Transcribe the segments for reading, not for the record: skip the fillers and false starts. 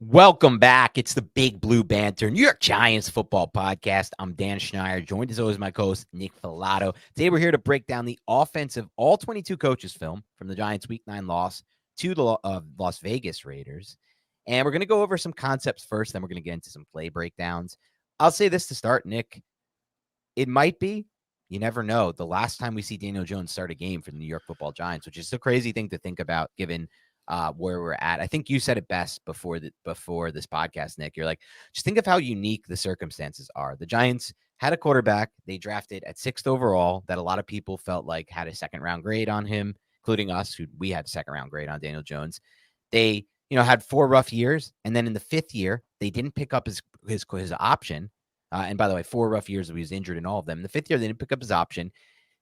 Welcome back. It's the Big Blue Banter, New York Giants football podcast. I'm Dan Schneider, joined as always by my co-host Nick Filato. Today we're here to break down the offensive all-22 coaches film from the Giants' Week 9 loss to the Las Vegas Raiders. And we're going to go over some concepts first, then we're going to get into some play breakdowns. I'll say this to start, Nick. It might be, you never know, the last time we see Daniel Jones start a game for the New York football Giants, which is a crazy thing to think about given where we're at. I think you said it best before this podcast, Nick. You're like, just think of how unique the circumstances are. The Giants had a quarterback they drafted at 6th overall that a lot of people felt like had a second round grade on him, including us, who we had a second round grade on Daniel Jones. They, had 4 rough years, and then in the 5th year, they didn't pick up his option. And by the way, 4 rough years, he was injured in all of them. In the 5th year, they didn't pick up his option.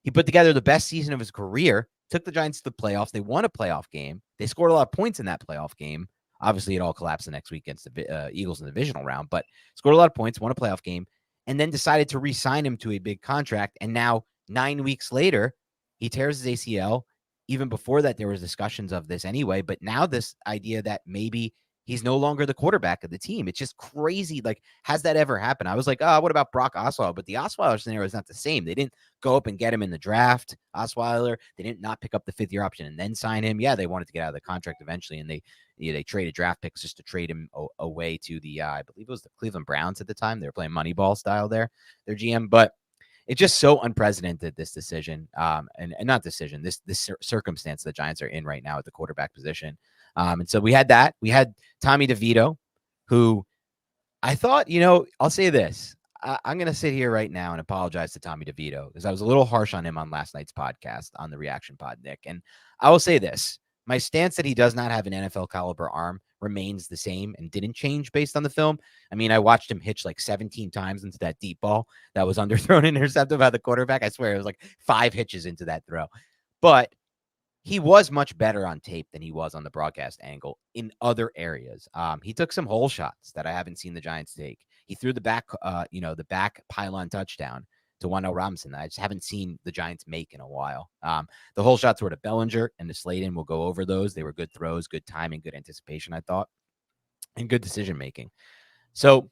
He put together the best season of his career, took the Giants to the playoffs. They won a playoff game. They scored a lot of points in that playoff game. Obviously, it all collapsed the next week against the Eagles in the divisional round, but scored a lot of points, won a playoff game, and then decided to re-sign him to a big contract. And now, 9 weeks later, he tears his ACL. Even before that, there was discussions of this anyway, but now this idea that maybe he's no longer the quarterback of the team. It's just crazy. Like, has that ever happened? I was like, what about Brock Osweiler? But the Osweiler scenario is not the same. They didn't go up and get him in the draft, Osweiler. They didn't not pick up the 5th year option and then sign him. Yeah, they wanted to get out of the contract eventually, and they traded draft picks just to trade him away to the, I believe it was the Cleveland Browns at the time. They were playing Moneyball style there, their GM. But it's just so unprecedented, this decision, and not decision, this circumstance the Giants are in right now at the quarterback position. And so we had that. We had Tommy DeVito, who I thought, I'll say this. I'm going to sit here right now and apologize to Tommy DeVito because I was a little harsh on him on last night's podcast on the Reaction Pod, Nick. And I will say this. My stance that he does not have an NFL caliber arm remains the same and didn't change based on the film. I mean, I watched him hitch like 17 times into that deep ball that was underthrown and intercepted by the quarterback. I swear it was like 5 hitches into that throw. But he was much better on tape than he was on the broadcast angle in other areas. He took some hole shots that I haven't seen the Giants take. He threw the back pylon touchdown to Wando Robinson that I just haven't seen the Giants make in a while. The hole shots were to Bellinger and to Slayton. We'll go over those. They were good throws, good timing, good anticipation, I thought, and good decision-making. So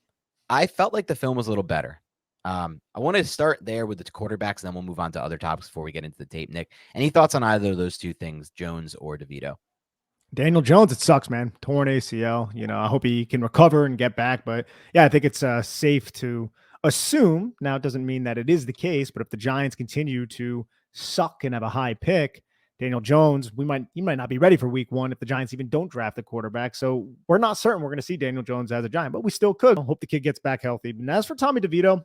I felt like the film was a little better. I want to start there with the quarterbacks, and then we'll move on to other topics before we get into the tape. Nick, any thoughts on either of those two things, Jones or DeVito? Daniel Jones, it sucks, man. Torn ACL. I hope he can recover and get back. But yeah, I think it's safe to assume. Now, it doesn't mean that it is the case, but if the Giants continue to suck and have a high pick, Daniel Jones, he might not be ready for week 1 if the Giants even don't draft the quarterback. So we're not certain we're going to see Daniel Jones as a Giant, but we still could. I hope the kid gets back healthy. And as for Tommy DeVito,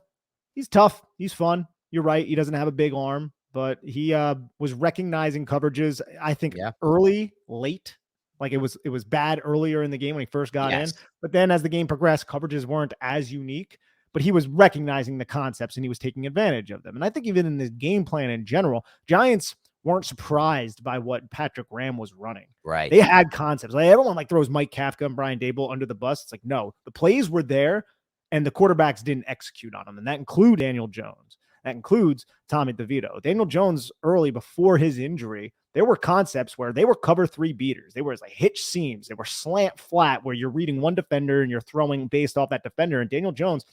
he's tough. He's fun. You're right. He doesn't have a big arm, but he was recognizing coverages, I think, early, late. Like it was bad earlier in the game when he first got in. But then as the game progressed, coverages weren't as unique. But he was recognizing the concepts and he was taking advantage of them. And I think even in the game plan in general, Giants weren't surprised by what Patrick Graham was running. Right. They had concepts. Like everyone throws Mike Kafka and Brian Dable under the bus. It's like, no, the plays were there and the quarterbacks didn't execute on them. And that includes Daniel Jones. That includes Tommy DeVito. Daniel Jones early before his injury, there were concepts where they were cover 3 beaters. They were like hitch seams. They were slant flat where you're reading one defender and you're throwing based off that defender. And Daniel Jones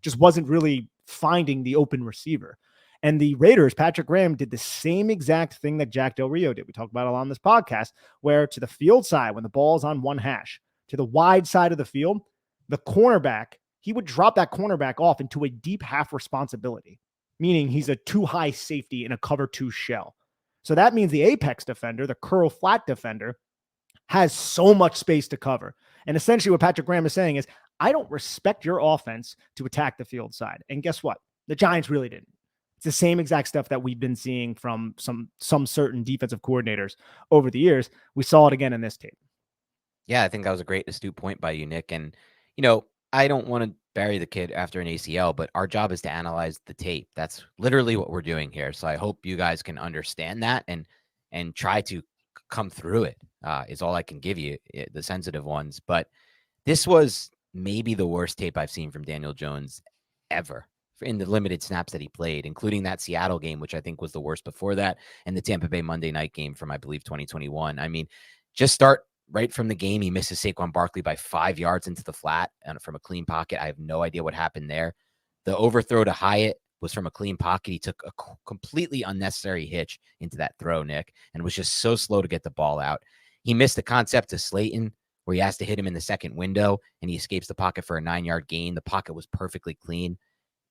just wasn't really finding the open receiver. And the Raiders, Patrick Graham, did the same exact thing that Jack Del Rio did. We talked about it on this podcast, where to the field side, when the ball is on one hash, to the wide side of the field, the cornerback, he would drop that cornerback off into a deep half responsibility, meaning he's a too high safety in a cover 2 shell. So that means the apex defender, the curl flat defender, has so much space to cover. And essentially what Patrick Graham is saying is, I don't respect your offense to attack the field side. And guess what? The Giants really didn't. It's the same exact stuff that we've been seeing from some certain defensive coordinators over the years. We saw it again in this tape. Yeah, I think that was a great astute point by you, Nick. And, I don't want to bury the kid after an ACL, but our job is to analyze the tape. That's literally what we're doing here. So I hope you guys can understand that and try to come through it. Is all I can give you, the sensitive ones. But this was maybe the worst tape I've seen from Daniel Jones ever in the limited snaps that he played, including that Seattle game, which I think was the worst before that, and the Tampa Bay Monday night game from, I believe, 2021. I mean, just start right from the game, he misses Saquon Barkley by 5 yards into the flat and from a clean pocket. I have no idea what happened there. The overthrow to Hyatt was from a clean pocket. He took a completely unnecessary hitch into that throw, Nick, and was just so slow to get the ball out. He missed the concept to Slayton, where he has to hit him in the second window, and he escapes the pocket for a 9-yard gain. The pocket was perfectly clean.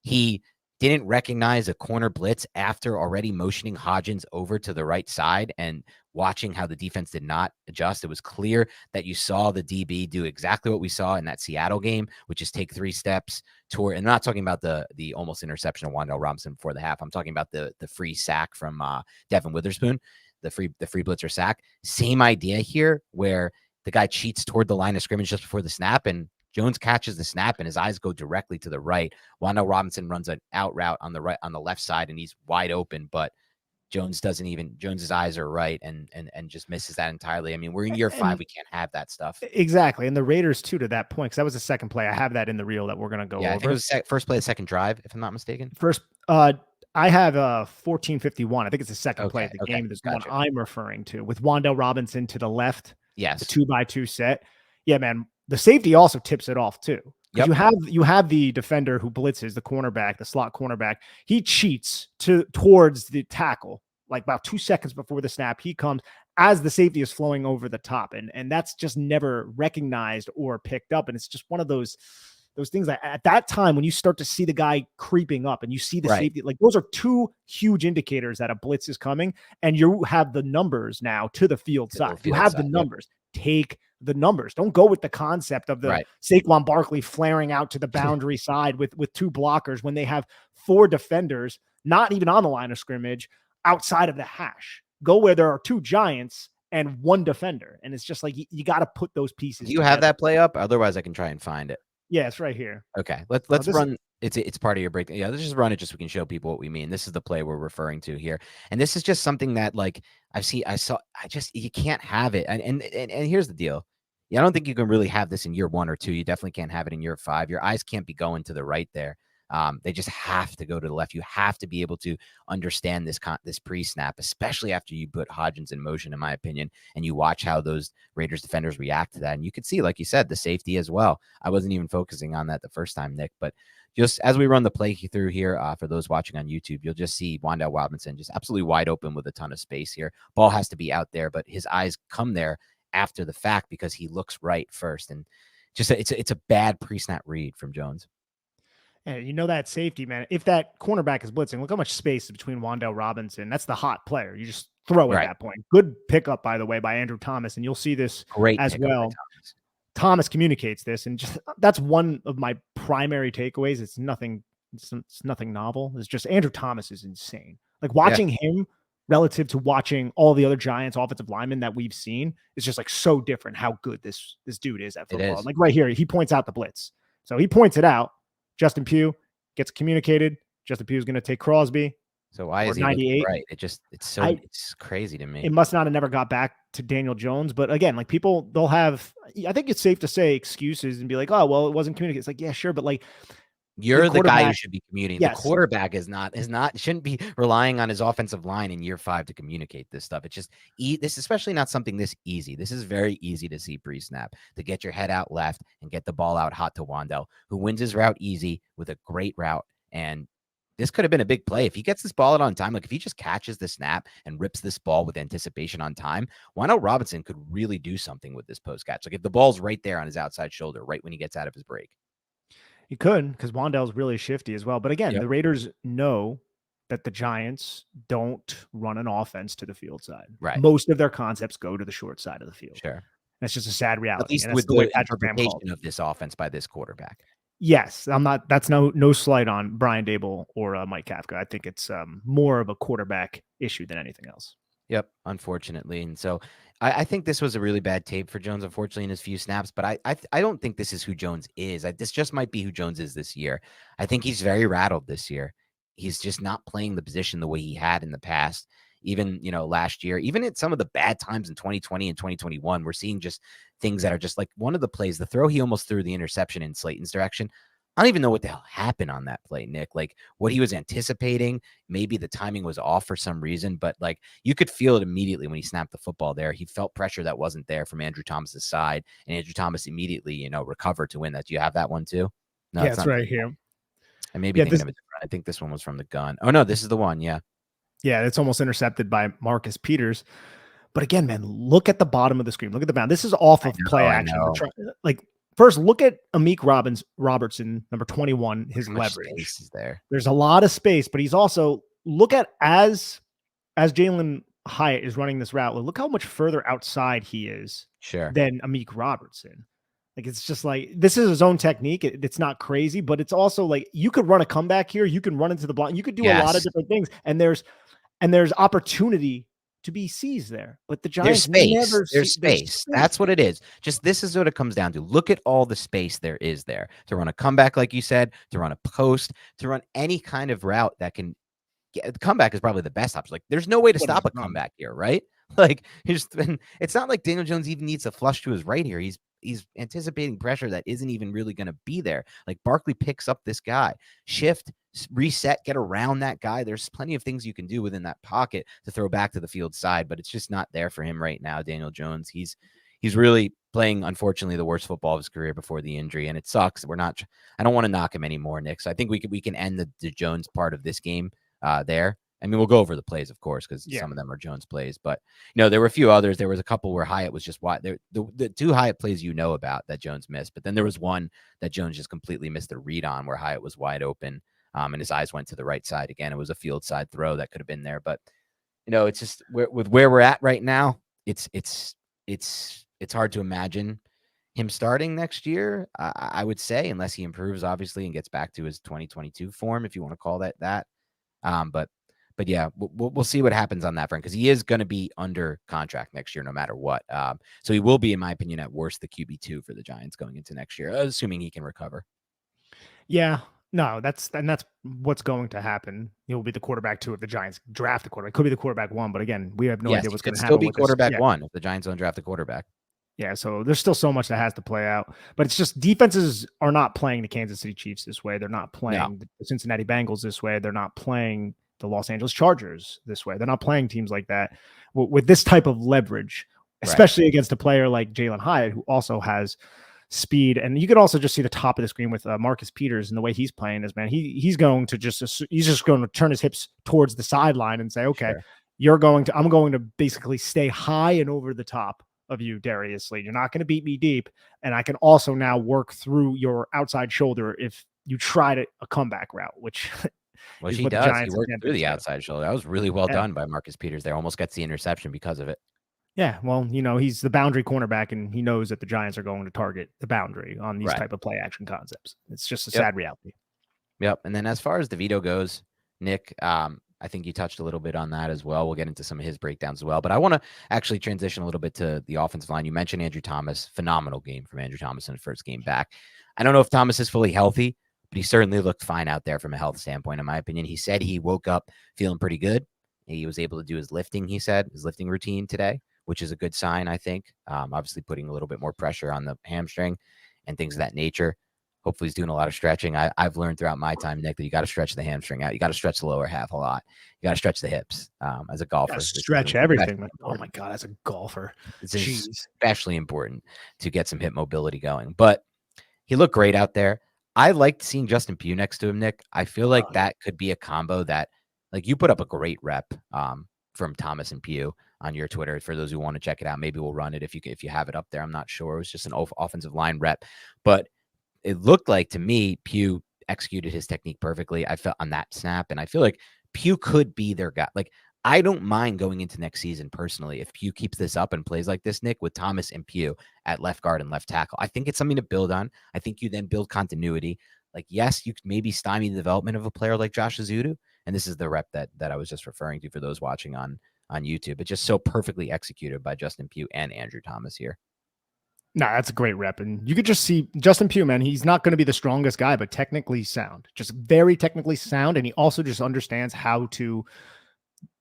He didn't recognize a corner blitz after already motioning Hodgins over to the right side and watching how the defense did not adjust. It was clear that you saw the DB do exactly what we saw in that Seattle game, which is take 3 steps toward, and I'm not talking about the almost interception of Wan'Dale Robinson before the half. I'm talking about the free sack from Devin Witherspoon, the free blitzer sack. Same idea here, where the guy cheats toward the line of scrimmage just before the snap, and Jones catches the snap and his eyes go directly to the right. Wan'Dale Robinson runs an out route on the left side, and he's wide open, but Jones's eyes are right and just misses that entirely. I mean, we're in year 5. We can't have that stuff. Exactly. And the Raiders too, to that point, because that was the second play. I have that in the reel that we're going to go over. I think it was first play of the second drive, if I'm not mistaken. First, I have 14:51. I think it's the second play of the game. This one I'm referring to with Wan'Dale Robinson to the left. Yes. The 2x2 set. Yeah, man. The safety also tips it off too. Yep. You have the defender who blitzes the cornerback, the slot cornerback. He cheats towards the tackle, like about 2 seconds before the snap. He comes as the safety is flowing over the top, and that's just never recognized or picked up. And it's just one of those things that at that time, when you start to see the guy creeping up and you see the safety, like those are 2 huge indicators that a blitz is coming, and you have the numbers now to the field side. You have the numbers. Take the numbers. Don't go with the concept of the Saquon Barkley flaring out to the boundary side with 2 blockers when they have 4 defenders, not even on the line of scrimmage, outside of the hash. Go where there are 2 giants and 1 defender. And it's just like, you got to put those pieces. Do you have that play up? Otherwise I can try and find it. Yeah, it's right here. Okay. Let's run. It's part of your break. Yeah, let's just run it just so we can show people what we mean. This is the play we're referring to here. And this is just something that, like, you can't have it. And here's the deal. Yeah, I don't think you can really have this in year 1 or 2. You definitely can't have it in year 5. Your eyes can't be going to the right there. They just have to go to the left. You have to be able to understand this pre-snap, especially after you put Hodgins in motion, in my opinion, and you watch how those Raiders defenders react to that. And you could see, like you said, the safety as well. I wasn't even focusing on that the first time, Nick, but just as we run the play through here, for those watching on YouTube, you'll just see Wan'Dale Robinson just absolutely wide open with a ton of space here. Ball has to be out there, but his eyes come there after the fact because he looks right first. And just it's a bad pre-snap read from Jones. And you know that safety, man. If that cornerback is blitzing, look how much space is between Wan'Dale Robinson. That's the hot player. You just throw at that point. Good pickup, by the way, by Andrew Thomas, and you'll see this as well. Thomas communicates this, and just that's one of my primary takeaways. It's nothing novel. It's just Andrew Thomas is insane. Like watching him relative to watching all the other Giants offensive linemen that we've seen is just like so different how good this dude is at football. Like right here, he points out the blitz. So he points it out. Justin Pugh gets communicated. Justin Pugh is going to take Crosby. So why is he 98? Right. It's crazy to me. It must not have never got back to Daniel Jones. But again, like they'll have, I think it's safe to say excuses and be like, oh, well, it wasn't communicated. It's like, yeah, sure. But like, you're the guy who should be communicating. Yes. The quarterback shouldn't be relying on his offensive line in year 5 to communicate this stuff. It's just this is especially not something this easy. This is very easy to see pre-snap, to get your head out left and get the ball out hot to Wan'Dale, who wins his route easy with a great route. And this could have been a big play if he gets this ball out on time. Like if he just catches the snap and rips this ball with anticipation on time, Wan'Dale Robinson could really do something with this post catch. Like if the ball's right there on his outside shoulder, right when he gets out of his break. He could, because Wan'Dale's really shifty as well. But again, the Raiders know that the Giants don't run an offense to the field side. Right. Most of their concepts go to the short side of the field. Sure. That's just a sad reality. At least with the interpretation of this offense by this quarterback. Yes, that's no slight on Brian Daboll or Mike Kafka. I think it's more of a quarterback issue than anything else. Yep, unfortunately. And so I think this was a really bad tape for Jones, unfortunately, in his few snaps. But I don't think this is who Jones is. This just might be who Jones is this year. I think he's very rattled this year. He's just not playing the position the way he had in the past. Even, last year, even at some of the bad times in 2020 and 2021, we're seeing just things that are just like one of the plays, the throw he almost threw the interception in Slayton's direction. I don't even know what the hell happened on that play, Nick. Like what he was anticipating, maybe the timing was off for some reason, but like you could feel it immediately when he snapped the football there. He felt pressure that wasn't there from Andrew Thomas's side, and Andrew Thomas immediately, recovered to win that. Do you have that one too? No, Yeah, it's it's not. right here. I may be Yeah, thinking of it. I think this one was from the gun. Oh no, this is the one. Yeah. yeah, it's almost intercepted by Marcus Peters. But again, man, look at the bottom of the screen. Look at the bound. This is off of play I action. know. Like first, look at Amik Robertson, number 21, his How much leverage. space is there? There's a lot of space, but he's also look at as Jalin Hyatt is running this route. Look how much further outside he is Sure. than Amik Robertson. Like it's just like this is his own technique. It's not crazy, but it's also like you could run a comeback here. You can run into the block. You could do a lot of different things, and there's opportunity to be seized there. But the Giants there's space. That's what it is. Just this is what it comes down to. Look at all the space there is there to run a comeback, like you said, to run a post, to run any kind of route that can get the comeback is probably the best option. Like there's no way to stop a comeback here, right? Like it's not like Daniel Jones even needs to flush to his right here. He's anticipating pressure that isn't even really going to be there. Like Barkley picks up this guy, shift, reset, get around that guy. There's plenty of things you can do within that pocket to throw back to the field side, but it's just not there for him right now. Daniel Jones, he's really playing, unfortunately, the worst football of his career before the injury, and it sucks. I don't want to knock him anymore, Nick. So I think we can end the Jones part of this game there. I mean, we'll go over the plays, of course, because some of them are Jones plays. But, there were a few others. There was a couple where Hyatt was just wide. The two Hyatt plays about that Jones missed. But then there was one that Jones just completely missed a read on where Hyatt was wide open and his eyes went to the right side. Again, it was a field side throw that could have been there. But, it's just with where we're at right now, it's hard to imagine him starting next year, I would say, unless he improves, obviously, and gets back to his 2022 form, if you want to call that. But yeah, we'll see what happens on that front because he is going to be under contract next year, no matter what. So he will be, in my opinion, at worst, the QB2 for the Giants going into next year, assuming he can recover. Yeah, no, that's what's going to happen. He'll be the quarterback 2 if the Giants draft the quarterback. Could be the quarterback 1, but again, we have no idea what's going to happen. Still be quarterback 1 if the Giants don't draft the quarterback. Yeah, so there's still so much that has to play out, but it's just defenses are not playing the Kansas City Chiefs this way. They're not playing the Cincinnati Bengals this way. They're not playing the Los Angeles Chargers this way. They're not playing teams like that with this type of leverage, especially against a player like Jalin Hyatt, who also has speed. And you could also just see the top of the screen with Marcus Peters and the way he's playing this, man. He's going to he's just going to turn his hips towards the sideline and say, okay, I'm going to basically stay high and over the top of you, Darius Lee. You're not going to beat me deep. And I can also now work through your outside shoulder if you tried a comeback route, which he does. He worked through the outside shoulder. That was really well done by Marcus Peters there. Almost gets the interception because of it. Yeah, well, he's the boundary cornerback, and he knows that the Giants are going to target the boundary on these type of play action concepts. It's just a sad reality. Yep. And then as far as DeVito goes, Nick, I think you touched a little bit on that as well. We'll get into some of his breakdowns as well. But I want to actually transition a little bit to the offensive line. You mentioned Andrew Thomas. Phenomenal game from Andrew Thomas in the first game back. I don't know if Thomas is fully healthy, but he certainly looked fine out there from a health standpoint, in my opinion. He said he woke up feeling pretty good. He was able to do his lifting, he said, his lifting routine today, which is a good sign, I think. Obviously putting a little bit more pressure on the hamstring and things of that nature. Hopefully he's doing a lot of stretching. I've learned throughout my time, Nick, that you got to stretch the hamstring out. You got to stretch the lower half a lot. You got to stretch the hips as a golfer. Stretch everything. Oh, my God, as a golfer. It's especially important to get some hip mobility going. But he looked great out there. I liked seeing Justin Pugh next to him, Nick. I feel like that could be a combo that, like, you put up a great rep from Thomas and Pugh on your Twitter. For those who want to check it out, maybe we'll run it if you have it up there. I'm not sure. It was just an offensive line rep. But it looked like, to me, Pugh executed his technique perfectly. I felt on that snap, and I feel like Pugh could be their guy. Like, I don't mind going into next season personally if Pugh keeps this up and plays like this, Nick, with Thomas and Pugh at left guard and left tackle. I think it's something to build on. I think you then build continuity. Like, yes, you could maybe stymie the development of a player like Josh Azudu, and this is the rep that I was just referring to for those watching on YouTube. It's just so perfectly executed by Justin Pugh and Andrew Thomas here. No, that's a great rep. And you could just see Justin Pugh, man, he's not going to be the strongest guy, but technically sound, just very technically sound. And he also just understands how to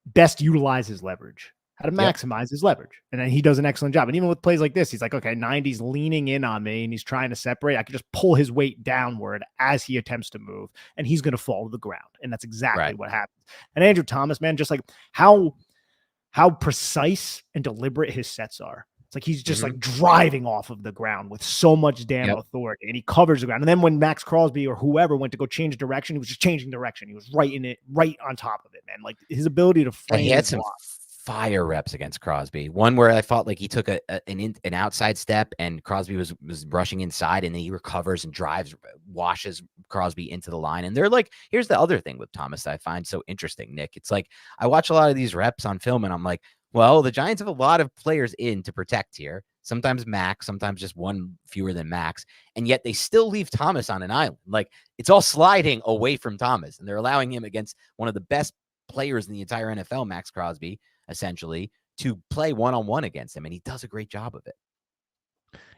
best utilize his leverage, how to Yep. maximize his leverage. And then he does an excellent job. And even with plays like this, he's like, okay, 90's leaning in on me and he's trying to separate. I can just pull his weight downward as he attempts to move, and he's going to fall to the ground. And that's exactly Right. what happens. And Andrew Thomas, man, just like how precise and deliberate his sets are. It's like he's just Mhm. like driving off of the ground with so much damn Yep. authority, and he covers the ground. And then when Max Crosby or whoever went to go change direction, he was just changing direction. He was right in it, right on top of it, man. Like his ability to Yeah, he frame had his some block. fire reps against Crosby. One where I felt like he took an outside step and Crosby was rushing inside, and then he recovers and drives, washes Crosby into the line. And they're like, here's the other thing with Thomas that I find so interesting, Nick. It's like I watch a lot of these reps on film, and I'm like, well, the Giants have a lot of players in to protect here. Sometimes Max, sometimes just one fewer than Max, and yet they still leave Thomas on an island. Like it's all sliding away from Thomas, and they're allowing him against one of the best players in the entire NFL, Max Crosby, essentially, to play one-on-one against him, and he does a great job of it.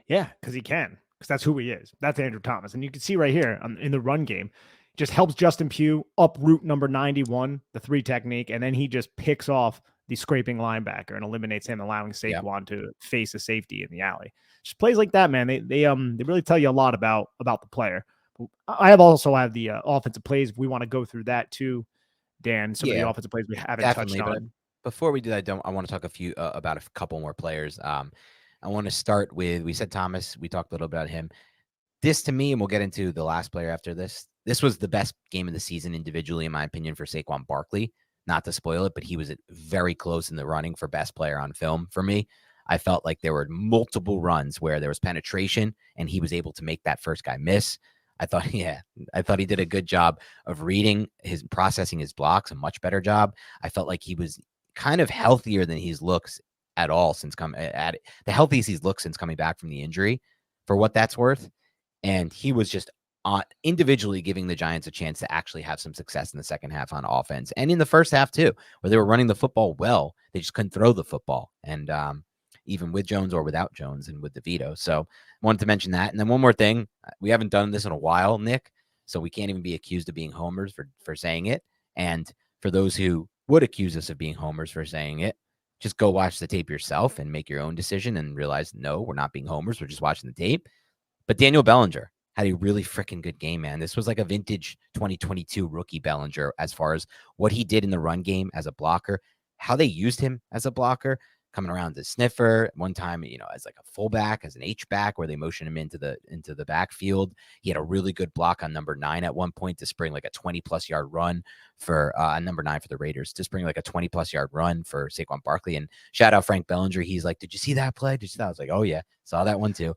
Yeah, because he can, because that's who he is. That's Andrew Thomas. And you can see right here in the run game, just helps Justin Pugh uproot number 91, the 3 technique, and then he just picks off the scraping linebacker and eliminates him, allowing Saquon to face a safety in the alley. Just plays like that, man. They really tell you a lot about the player. I also have the offensive plays. If we want to go through that too, Dan. Some of the offensive plays we haven't touched on. But before we do that, I want to talk about a couple more players. I want to start with, we said Thomas. We talked a little about him. This to me, and we'll get into the last player after this. This was the best game of the season individually, in my opinion, for Saquon Barkley. Not to spoil it, but he was very close in the running for best player on film for me. I felt like there were multiple runs where there was penetration and he was able to make that first guy miss. I thought he did a good job of reading his processing his blocks, a much better job. I felt like he was kind of healthier than he's looks at all since the healthiest he's looked since coming back from the injury, for what that's worth. And he was just individually giving the Giants a chance to actually have some success in the second half on offense, and in the first half too, where they were running the football well. They just couldn't throw the football, and even with Jones or without Jones and with DeVito. So wanted to mention that. And then one more thing, we haven't done this in a while, Nick, so we can't even be accused of being homers for saying it. And for those who would accuse us of being homers for saying it, just go watch the tape yourself and make your own decision and realize, no, we're not being homers. We're just watching the tape. But Daniel Bellinger had a really freaking good game, man. This was like a vintage 2022 rookie Bellinger as far as what he did in the run game as a blocker, how they used him as a blocker, coming around to sniffer one time, as like a fullback, as an H-back, where they motion him into the backfield. He had a really good block on number 9 at one point to spring like a 20-plus yard run for number 9 for the Raiders, to spring like a 20-plus yard run for Saquon Barkley. And shout out Frank Bellinger. He's like, did you see that play? Did you see that? I was like, oh yeah, saw that one too.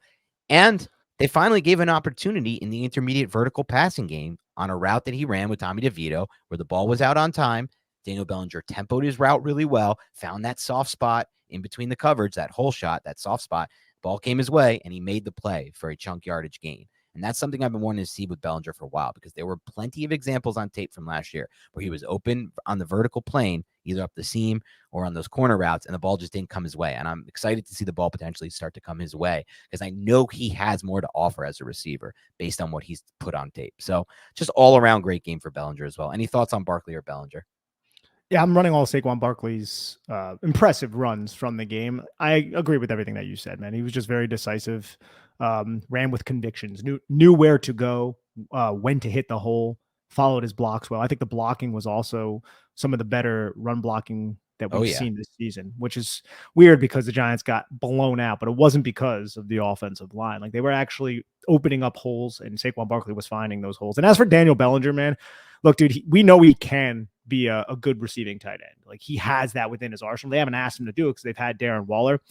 And they finally gave an opportunity in the intermediate vertical passing game on a route that he ran with Tommy DeVito, where the ball was out on time. Daniel Bellinger tempoed his route really well, found that soft spot in between the coverage, that hole shot, that soft spot. Ball came his way, and he made the play for a chunk yardage gain. And that's something I've been wanting to see with Bellinger for a while, because there were plenty of examples on tape from last year where he was open on the vertical plane, either up the seam or on those corner routes, and the ball just didn't come his way. And I'm excited to see the ball potentially start to come his way, because I know he has more to offer as a receiver based on what he's put on tape. So just all around great game for Bellinger as well. Any thoughts on Barkley or Bellinger? Yeah, I'm running all Saquon Barkley's impressive runs from the game. I agree with everything that you said, man. He was just very decisive, ran with convictions, knew where to go, when to hit the hole, followed his blocks well. I think the blocking was also some of the better run blocking that we've seen this season, which is weird because the Giants got blown out, but it wasn't because of the offensive line. Like they were actually opening up holes, and Saquon Barkley was finding those holes. And as for Daniel Bellinger, man, look, dude, we know he can be a good receiving tight end. Like he has that within his arsenal. They haven't asked him to do it because they've had Darren Waller.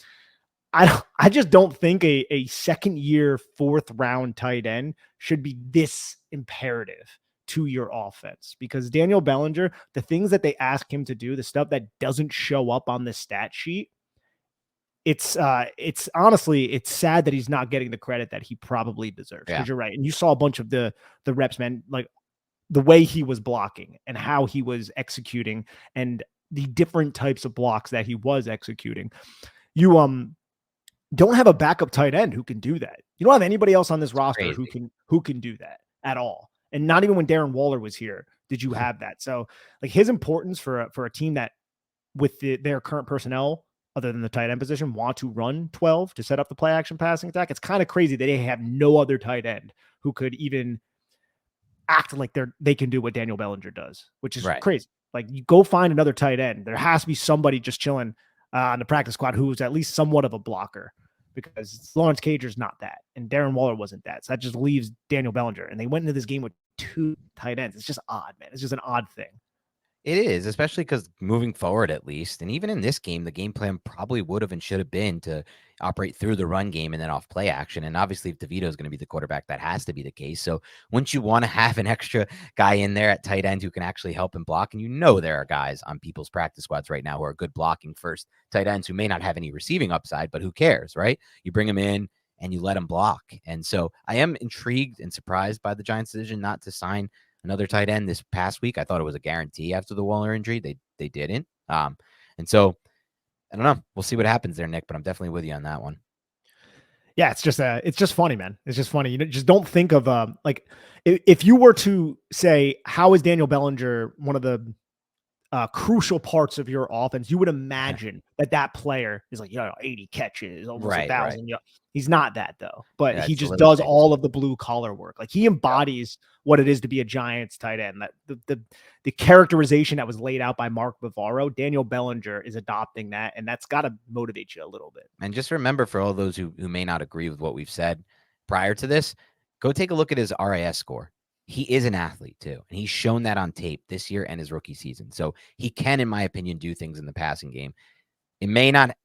I just don't think a second year, 4th round tight end should be this imperative to your offense, because Daniel Bellinger, the things that they ask him to do, the stuff that doesn't show up on the stat sheet, it's honestly, it's sad that he's not getting the credit that he probably deserves. Because you're right. And you saw a bunch of the reps, man, like the way he was blocking and how he was executing and the different types of blocks that he was executing. You don't have a backup tight end who can do that. You don't have anybody else on this roster who can do that at all. And not even when Darren Waller was here did you have that. So like his importance for a team that with their current personnel, other than the tight end position, want to run 12 to set up the play action passing attack. It's kind of crazy that they have no other tight end who could even act like they can do what Daniel Bellinger does, which is crazy. Like, you go find another tight end. There has to be somebody just chilling on the practice squad who's at least somewhat of a blocker, because Lawrence Cager's not that, and Darren Waller wasn't that. So that just leaves Daniel Bellinger, and they went into this game with 2 tight ends. It's just odd, man. It's just an odd thing. It is, especially because moving forward, at least, and even in this game, the game plan probably would have and should have been to operate through the run game and then off play action. And obviously, if DeVito is going to be the quarterback, that has to be the case. So wouldn't you want to have an extra guy in there at tight end who can actually help and block? And there are guys on people's practice squads right now who are good blocking first tight ends who may not have any receiving upside, but who cares, right? You bring them in and you let them block. And so I am intrigued and surprised by the Giants' decision not to sign another tight end this past week. I thought it was a guarantee after the Waller injury. They didn't. And so I don't know. We'll see what happens there, Nick, but I'm definitely with you on that one. Yeah, it's just funny, man. It's just funny. Just don't think of like, if you were to say, how is Daniel Bellinger one of the crucial parts of your offense, you would imagine that player is like, 80 catches, almost 1,000. Right. He's not that, though, but he just does all of the blue collar work. Like, he embodies what it is to be a Giants tight end. That the characterization that was laid out by Mark Bavaro, Daniel Bellinger is adopting that, and that's got to motivate you a little bit. And just remember, for all those who may not agree with what we've said prior to this, go take a look at his RAS score. He is an athlete too, and he's shown that on tape this year and his rookie season. So he can, in my opinion, do things in the passing game. It may not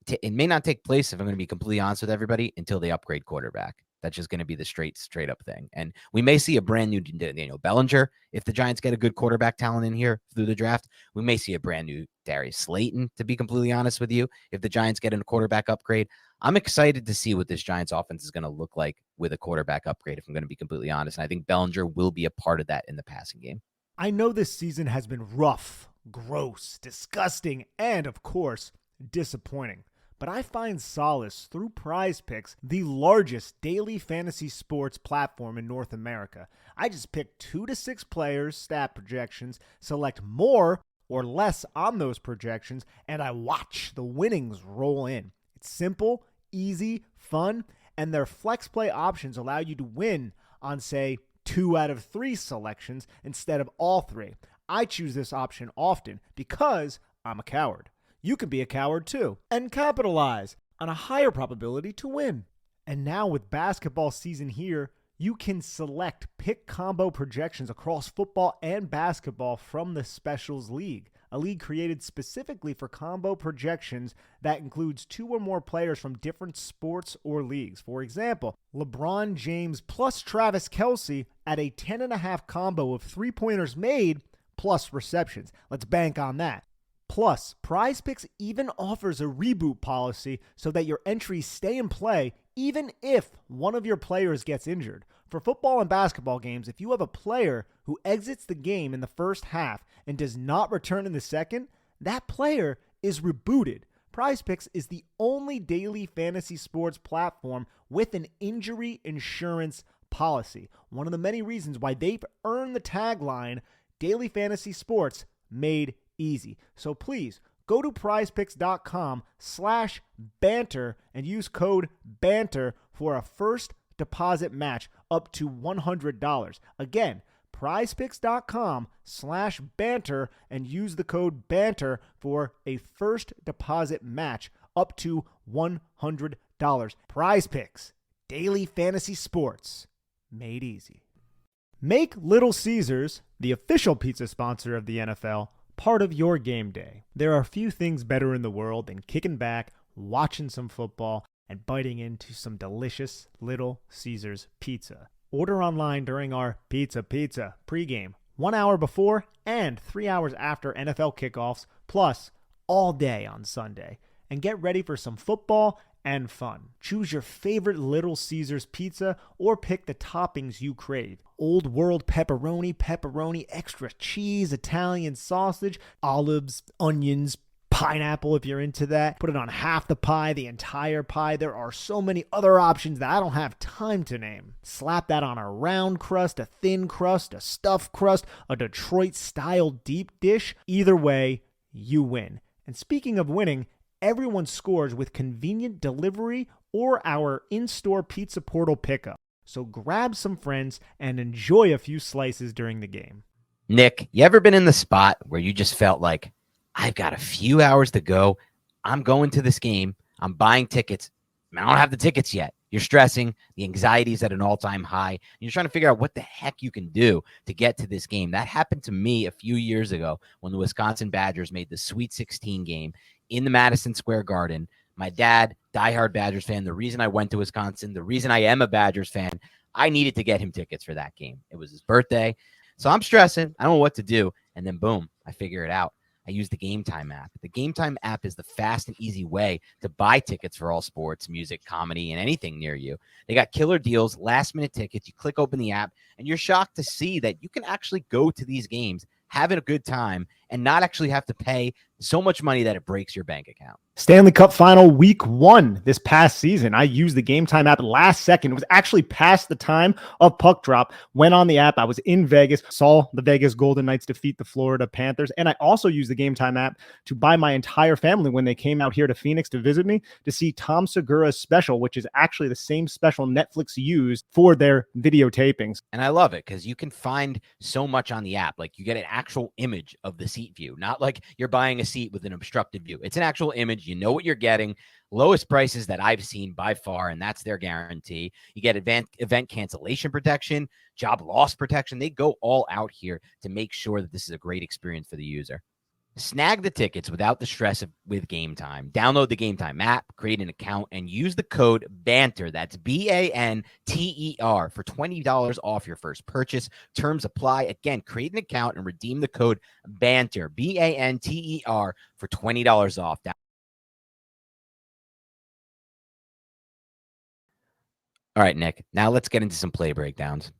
take place, if I'm going to be completely honest with everybody, until they upgrade quarterback. That's just going to be the straight up thing. And we may see a brand new Daniel Bellinger if the Giants get a good quarterback talent in here through the draft. We may see a brand new Darius Slayton, to be completely honest with you, if the Giants get a quarterback upgrade. I'm excited to see what this Giants offense is going to look like with a quarterback upgrade, if I'm going to be completely honest. And I think Bellinger will be a part of that in the passing game. I know this season has been rough, gross, disgusting, and of course, disappointing. But I find solace through Prize Picks, the largest daily fantasy sports platform in North America. I just pick 2 to 6 players, stat projections, select more or less on those projections, and I watch the winnings roll in. It's simple, easy, fun, and their flex play options allow you to win on, say, 2 out of 3 selections instead of all 3. I choose this option often because I'm a coward. You can be a coward too and capitalize on a higher probability to win. And now with basketball season here, you can select pick combo projections across football and basketball from the Specials League, a league created specifically for combo projections that includes 2 or more players from different sports or leagues. For example, LeBron James plus Travis Kelce at a 10.5 combo of 3-pointers made plus receptions. Let's bank on that. Plus, Prize Picks even offers a reboot policy so that your entries stay in play even if one of your players gets injured. For football and basketball games, if you have a player who exits the game in the first half and does not return in the second, that player is rebooted. Prize Picks is the only daily fantasy sports platform with an injury insurance policy. One of the many reasons why they've earned the tagline, Daily Fantasy Sports Made Easy. So please go to prizepicks.com/banter and use code BANTER for a first deposit match up to $100. Again, prizepicks.com/banter and use the code BANTER for a first deposit match up to $100. Prize Picks, daily fantasy sports made easy. Make Little Caesars, the official pizza sponsor of the NFL, part of your game day. There are few things better in the world than kicking back, watching some football, and biting into some delicious Little Caesars pizza. Order online during our Pizza pregame, 1 hour before and 3 hours after NFL kickoffs, plus all day on Sunday. And get ready for some football and fun. Choose your favorite Little Caesars pizza or pick the toppings you crave. Old World pepperoni, extra cheese, Italian sausage, olives, onions, pineapple if you're into that. Put it on half the pie, the entire pie. There are so many other options that I don't have time to name. Slap that on a round crust, a thin crust, a stuffed crust, a Detroit-style deep dish. Either way, you win. And speaking of winning, everyone scores with convenient delivery or our in-store pizza portal pickup. So grab some friends and enjoy a few slices during the game. Nick, you ever been in the spot where you just felt like, I've got a few hours to go. I'm going to this game. I'm buying tickets. I don't have the tickets yet. You're stressing. The anxiety is at an all-time high. And you're trying to figure out what the heck you can do to get to this game. That happened to me a few years ago when the Wisconsin Badgers made the Sweet 16 game in the Madison Square Garden. My dad, diehard Badgers fan, the reason I went to Wisconsin, the reason I am a Badgers fan, I needed to get him tickets for that game. It was his birthday. So I'm stressing. I don't know what to do. And then boom, I figure it out. I use the Game Time app. The Game Time app is the fast and easy way to buy tickets for all sports, music, comedy, and anything near you. They got killer deals, last-minute tickets. You click open the app, and you're shocked to see that you can actually go to these games, have a good time, and not actually have to pay so much money that it breaks your bank account. Stanley Cup Final Week 1 this past season. I used the Game Time app last second. It was actually past the time of puck drop. Went on the app. I was in Vegas, saw the Vegas Golden Knights defeat the Florida Panthers. And I also used the Game Time app to buy my entire family when they came out here to Phoenix to visit me to see Tom Segura's special, which is actually the same special Netflix used for their videotapings. And I love it because you can find so much on the app. Like you get an actual image of the seat view, not like you're buying a seat with an obstructed view. It's an actual image. You know what you're getting. Lowest prices that I've seen by far, and that's their guarantee. You get event cancellation protection, job loss protection. They go all out here to make sure that this is a great experience for the user. Snag the tickets without the stress with Game Time. Download the Game Time app, create an account, and use the code BANTER. That's BANTER for $20 off your first purchase. Terms apply. Again, create an account and redeem the code BANTER, BANTER, for $20 off. All right, Nick, now let's get into some play breakdowns.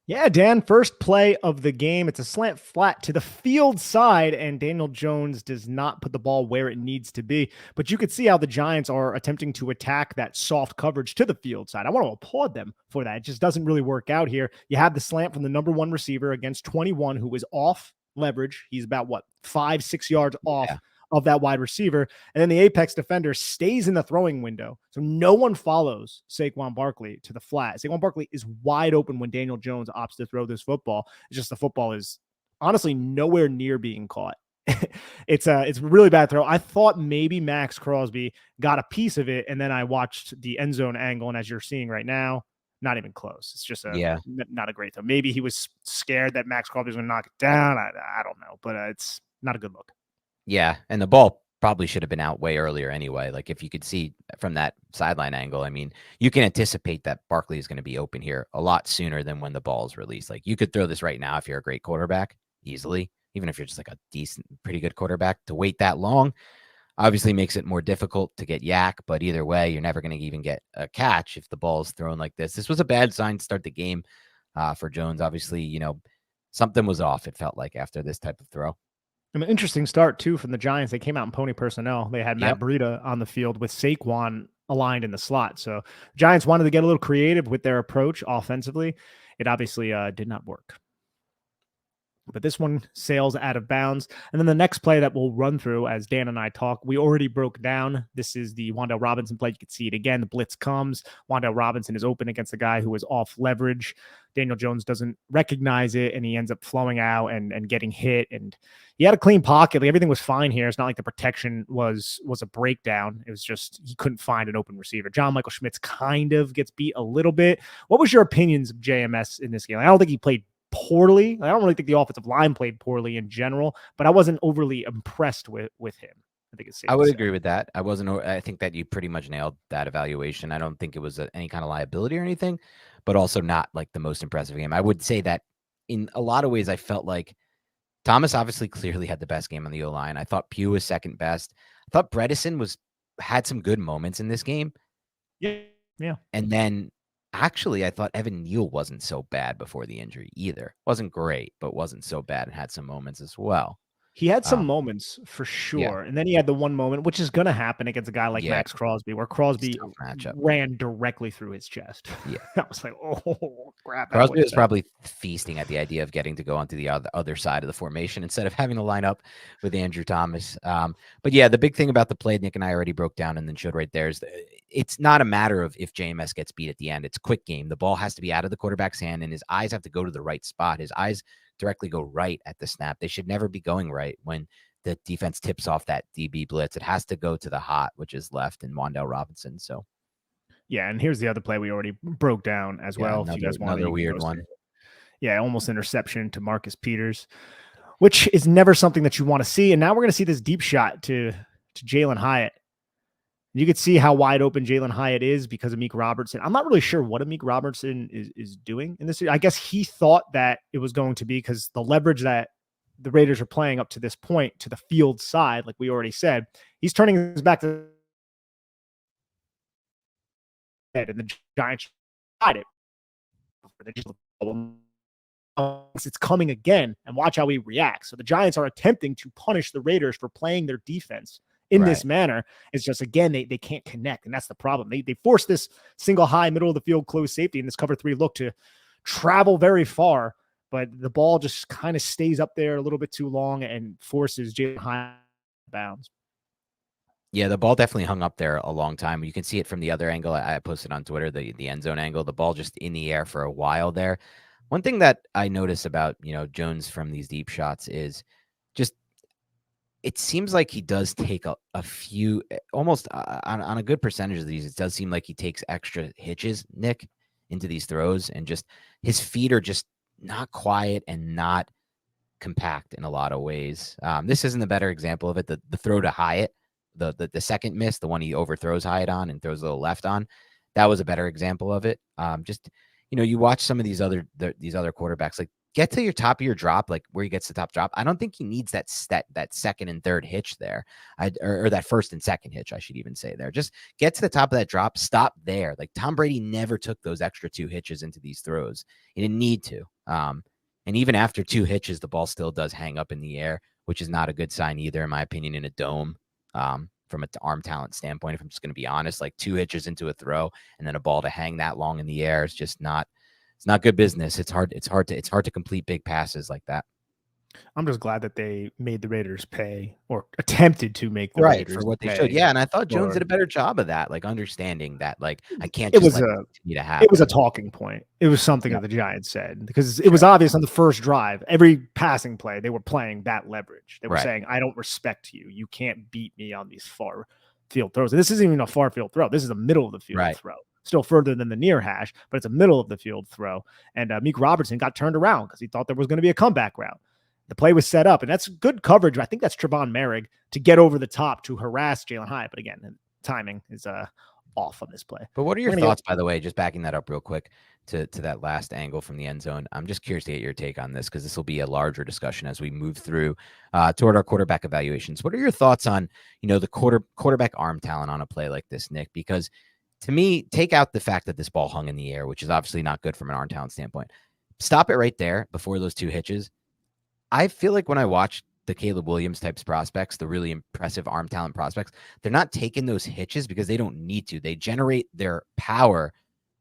Yeah, Dan, first play of the game. It's a slant flat to the field side, and Daniel Jones does not put the ball where it needs to be. But you could see how the Giants are attempting to attack that soft coverage to the field side. I want to applaud them for that. It just doesn't really work out here. You have the slant from the number one receiver against 21, who is off leverage. He's about, 5-6 yards off of that wide receiver. And then the apex defender stays in the throwing window. So no one follows Saquon Barkley to the flat. Saquon Barkley is wide open when Daniel Jones opts to throw this football. It's just the football is honestly nowhere near being caught. It's a really bad throw. I thought maybe Max Crosby got a piece of it, and then I watched the end zone angle, and as you're seeing right now, not even close. It's just not a great throw. Maybe he was scared that Max Crosby was going to knock it down. I don't know, but it's not a good look. Yeah, and the ball probably should have been out way earlier anyway. Like if you could see from that sideline angle, I mean, you can anticipate that Barkley is going to be open here a lot sooner than when the ball is released. Like you could throw this right now if you're a great quarterback easily, even if you're just like a decent, pretty good quarterback. To wait that long obviously makes it more difficult to get yak, but either way, you're never going to even get a catch if the ball is thrown like this. This was a bad sign to start the game for Jones. Obviously, something was off, it felt like, after this type of throw. An interesting start, too, from the Giants. They came out in pony personnel. They had Matt Breida on the field with Saquon aligned in the slot. So Giants wanted to get a little creative with their approach offensively. It obviously did not work. But this one sails out of bounds. And then the next play that we'll run through as Dan and I talk, we already broke down. This is the Wan'Dale Robinson play. You can see it again. The blitz comes. Wan'Dale Robinson is open against a guy who is off leverage. Daniel Jones doesn't recognize it, and he ends up flowing out and getting hit. And he had a clean pocket. Like, everything was fine here. It's not like the protection was a breakdown. It was just he couldn't find an open receiver. John Michael Schmitz kind of gets beat a little bit. What was your opinions of JMS in this game? I don't think he played poorly. I don't really think the offensive line played poorly in general, but I wasn't overly impressed with him. I think it's safe I would agree with that. I think that you pretty much nailed that evaluation. I don't think it was any kind of liability or anything, but also not like the most impressive game. I would say that in a lot of ways, I felt like Thomas obviously clearly had the best game on the O-line. I thought Pugh was second best. I thought Bredesen had some good moments in this game. Yeah. And then actually, I thought Evan Neal wasn't so bad before the injury either. Wasn't great, but wasn't so bad and had some moments as well. He had some moments for Yeah. sure. And then he had the one moment, which is going to happen against a guy like Yeah. Max Crosby, where It's a Crosby tough matchup. ran directly through his chest. Yeah. I was like, oh, crap. Crosby was probably feasting at the idea of getting to go onto the other side of the formation instead of having to line up with Andrew Thomas. But yeah, the big thing about the play Nick and I already broke down and then showed right there is it's not a matter of if JMS gets beat at the end. It's quick game. The ball has to be out of the quarterback's hand and his eyes have to go to the right spot. His eyes directly go right at the snap. They should never be going right when the defense tips off that DB blitz. It has to go to the hot, which is left, and Wandale Robinson. So yeah, and here's the other play we already broke down as well. Another, if you guys want another weird one. Yeah, almost interception to Marcus Peters, which is never something that you want to see. And now we're going to see this deep shot to Jalin Hyatt. You could see how wide open Jalin Hyatt is because of Meek Robertson. I'm not really sure what Meek Robertson is doing in this. I guess he thought that it was going to be because the leverage that the Raiders are playing up to this point to the field side, like we already said, he's turning his back to and the Giants tried it. It's coming again, and watch how he reacts. So the Giants are attempting to punish the Raiders for playing their defense in this manner. It's just, again, they can't connect, and that's the problem. They force this single high middle of the field close safety in this cover 3 look to travel very far, but the ball just kind of stays up there a little bit too long and forces Jalin Hyatt bounds. Yeah, the ball definitely hung up there a long time. You can see it from the other angle. I posted on Twitter, the end zone angle, the ball just in the air for a while there. One thing that I notice about, Jones from these deep shots is just, it seems like he does take a few, almost on a good percentage of these, it does seem like he takes extra hitches, Nick, into these throws, and just his feet are just not quiet and not compact in a lot of ways. This isn't a better example of it. The throw to Hyatt, the second miss, the one he overthrows Hyatt on and throws a little left on, that was a better example of it. Just, you watch some of these other quarterbacks, like, get to your top of your drop, like where he gets the top drop. I don't think he needs that second and third hitch there, or that first and second hitch, I should even say there. Just get to the top of that drop, stop there. Like, Tom Brady never took those extra 2 hitches into these throws. He didn't need to. And even after 2 hitches, the ball still does hang up in the air, which is not a good sign either, in my opinion, in a dome. From an arm talent standpoint, if I'm just going to be honest, like 2 hitches into a throw and then a ball to hang that long in the air is just not. It's not good business. It's hard to complete big passes like that. I'm just glad that they made the Raiders pay, or attempted to make the right Raiders for what pay. they showed. Yeah, and I thought Jones did a better job of that, like understanding that, like, I can't. It was continue to happen. It was a talking point. It was something that the Giants said, because it was obvious on the first drive. Every passing play, they were playing that leverage. They were saying, "I don't respect you. You can't beat me on these far field throws." And this isn't even a far field throw. This is a middle of the field throw. Still further than the near hash, but it's a middle of the field throw. And Meek Robertson got turned around because he thought there was going to be a comeback route. The play was set up, and that's good coverage. I think that's Trevon Merrick to get over the top to harass Jalin Hyatt. But again, timing is off on this play. But what are your thoughts, by the way, just backing that up real quick to that last angle from the end zone? I'm just curious to get your take on this, because this will be a larger discussion as we move through toward our quarterback evaluations. What are your thoughts on, the quarterback arm talent on a play like this, Nick? Because to me, take out the fact that this ball hung in the air, which is obviously not good from an arm talent standpoint. Stop it right there before those 2 hitches. I feel like when I watch the Caleb Williams types prospects, the really impressive arm talent prospects, they're not taking those hitches because they don't need to. They generate their power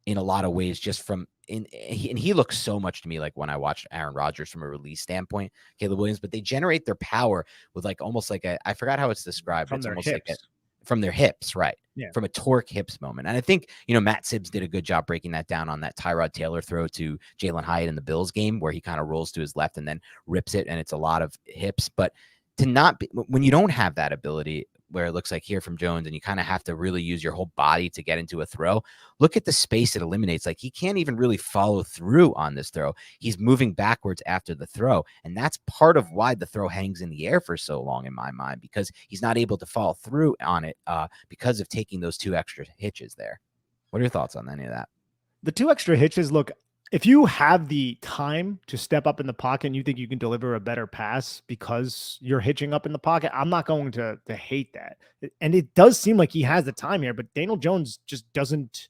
in a lot of ways just from and he looks so much to me like when I watched Aaron Rodgers from a release standpoint, Caleb Williams, but they generate their power with like almost like I forgot how it's described. From it's their almost hips. like from their hips, right? Yeah. From a torque hips moment. And I think, Matt Sibbs did a good job breaking that down on that Tyrod Taylor throw to Jalin Hyatt in the Bills game, where he kind of rolls to his left and then rips it, and it's a lot of hips. But to not be, when you don't have that ability, where it looks like here from Jones, and you kind of have to really use your whole body to get into a throw, look at the space it eliminates. Like, he can't even really follow through on this throw. He's moving backwards after the throw. And that's part of why the throw hangs in the air for so long in my mind, because he's not able to follow through on it because of taking those 2 extra hitches there. What are your thoughts on any of that? The 2 extra hitches, look, if you have the time to step up in the pocket and you think you can deliver a better pass because you're hitching up in the pocket, I'm not going to hate that. And it does seem like he has the time here, but Daniel Jones just doesn't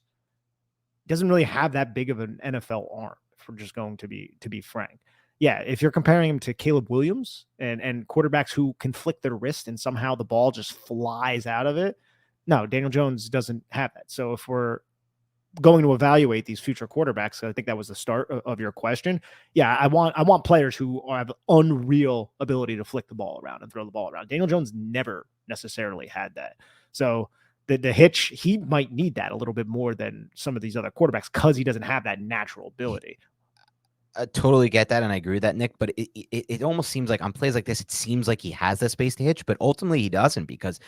really have that big of an NFL arm, if we're just going to be frank. Yeah, if you're comparing him to Caleb Williams and quarterbacks who can flick their wrist and somehow the ball just flies out of it, no, Daniel Jones doesn't have that. So if we're going to evaluate these future quarterbacks, I think that was the start of your question. Yeah, I want players who have unreal ability to flick the ball around and throw the ball around. Daniel Jones never necessarily had that. So the hitch, he might need that a little bit more than some of these other quarterbacks because he doesn't have that natural ability. I totally get that, and I agree with that, Nick. But it almost seems like on plays like this, it seems like he has the space to hitch, but ultimately he doesn't, because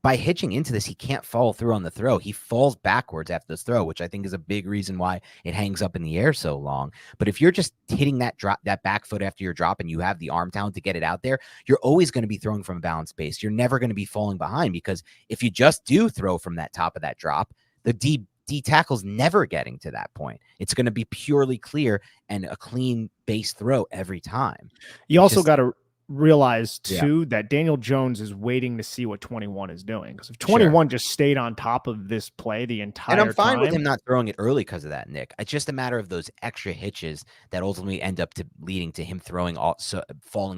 by hitching into this, he can't follow through on the throw. He falls backwards after this throw, which I think is a big reason why it hangs up in the air so long. But if you're just hitting that back foot after your drop, and you have the arm talent to get it out there, you're always going to be throwing from a balanced base. You're never going to be falling behind, because if you just do throw from that top of that drop, the D tackle's never getting to that point. It's going to be purely clear and a clean base throw every time. You also got to realize too that Daniel Jones is waiting to see what 21 is doing, because if 21 just stayed on top of this play the entire time, and I'm fine with him not throwing it early because of that, Nick. It's just a matter of those extra hitches that ultimately end up leading to him falling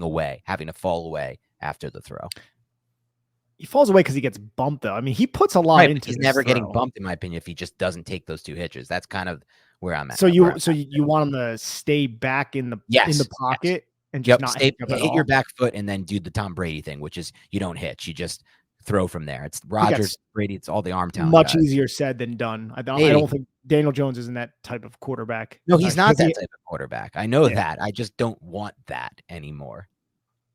away, having to fall away after the throw. He falls away because he gets bumped, though. I mean, he puts a lot into. He's never getting bumped, in my opinion, if he just doesn't take those two hitches. That's kind of where I'm at. So you want him to stay back in the pocket and just not hit your back foot, and then do the Tom Brady thing, which is you don't hitch, you just throw from there. It's Rodgers, Brady, it's all the arm talent. Much easier said than done. I don't think Daniel Jones isn't that type of quarterback. No, he's not that type of quarterback. I know that. I just don't want that anymore.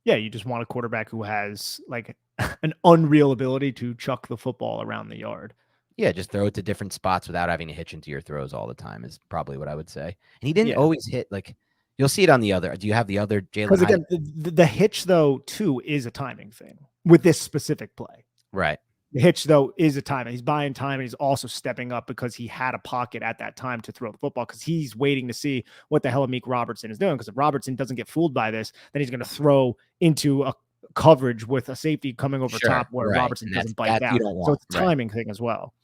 Yeah, you just want a quarterback who has like an unreal ability to chuck the football around the yard. Yeah, just throw it to different spots without having to hitch into your throws all the time is probably what I would say. And he didn't always hit, like, you'll see it on the other. Do you have the other Jalin? Because again, the hitch, though, too, is a timing thing with this specific play. Right. The hitch, though, is a timing. He's buying time, and he's also stepping up because he had a pocket at that time to throw the football, because he's waiting to see what the hell Amik Robertson is doing. Because if Robertson doesn't get fooled by this, then he's going to throw into a coverage with a safety coming over top where Robertson doesn't bite down. So it's a timing thing as well.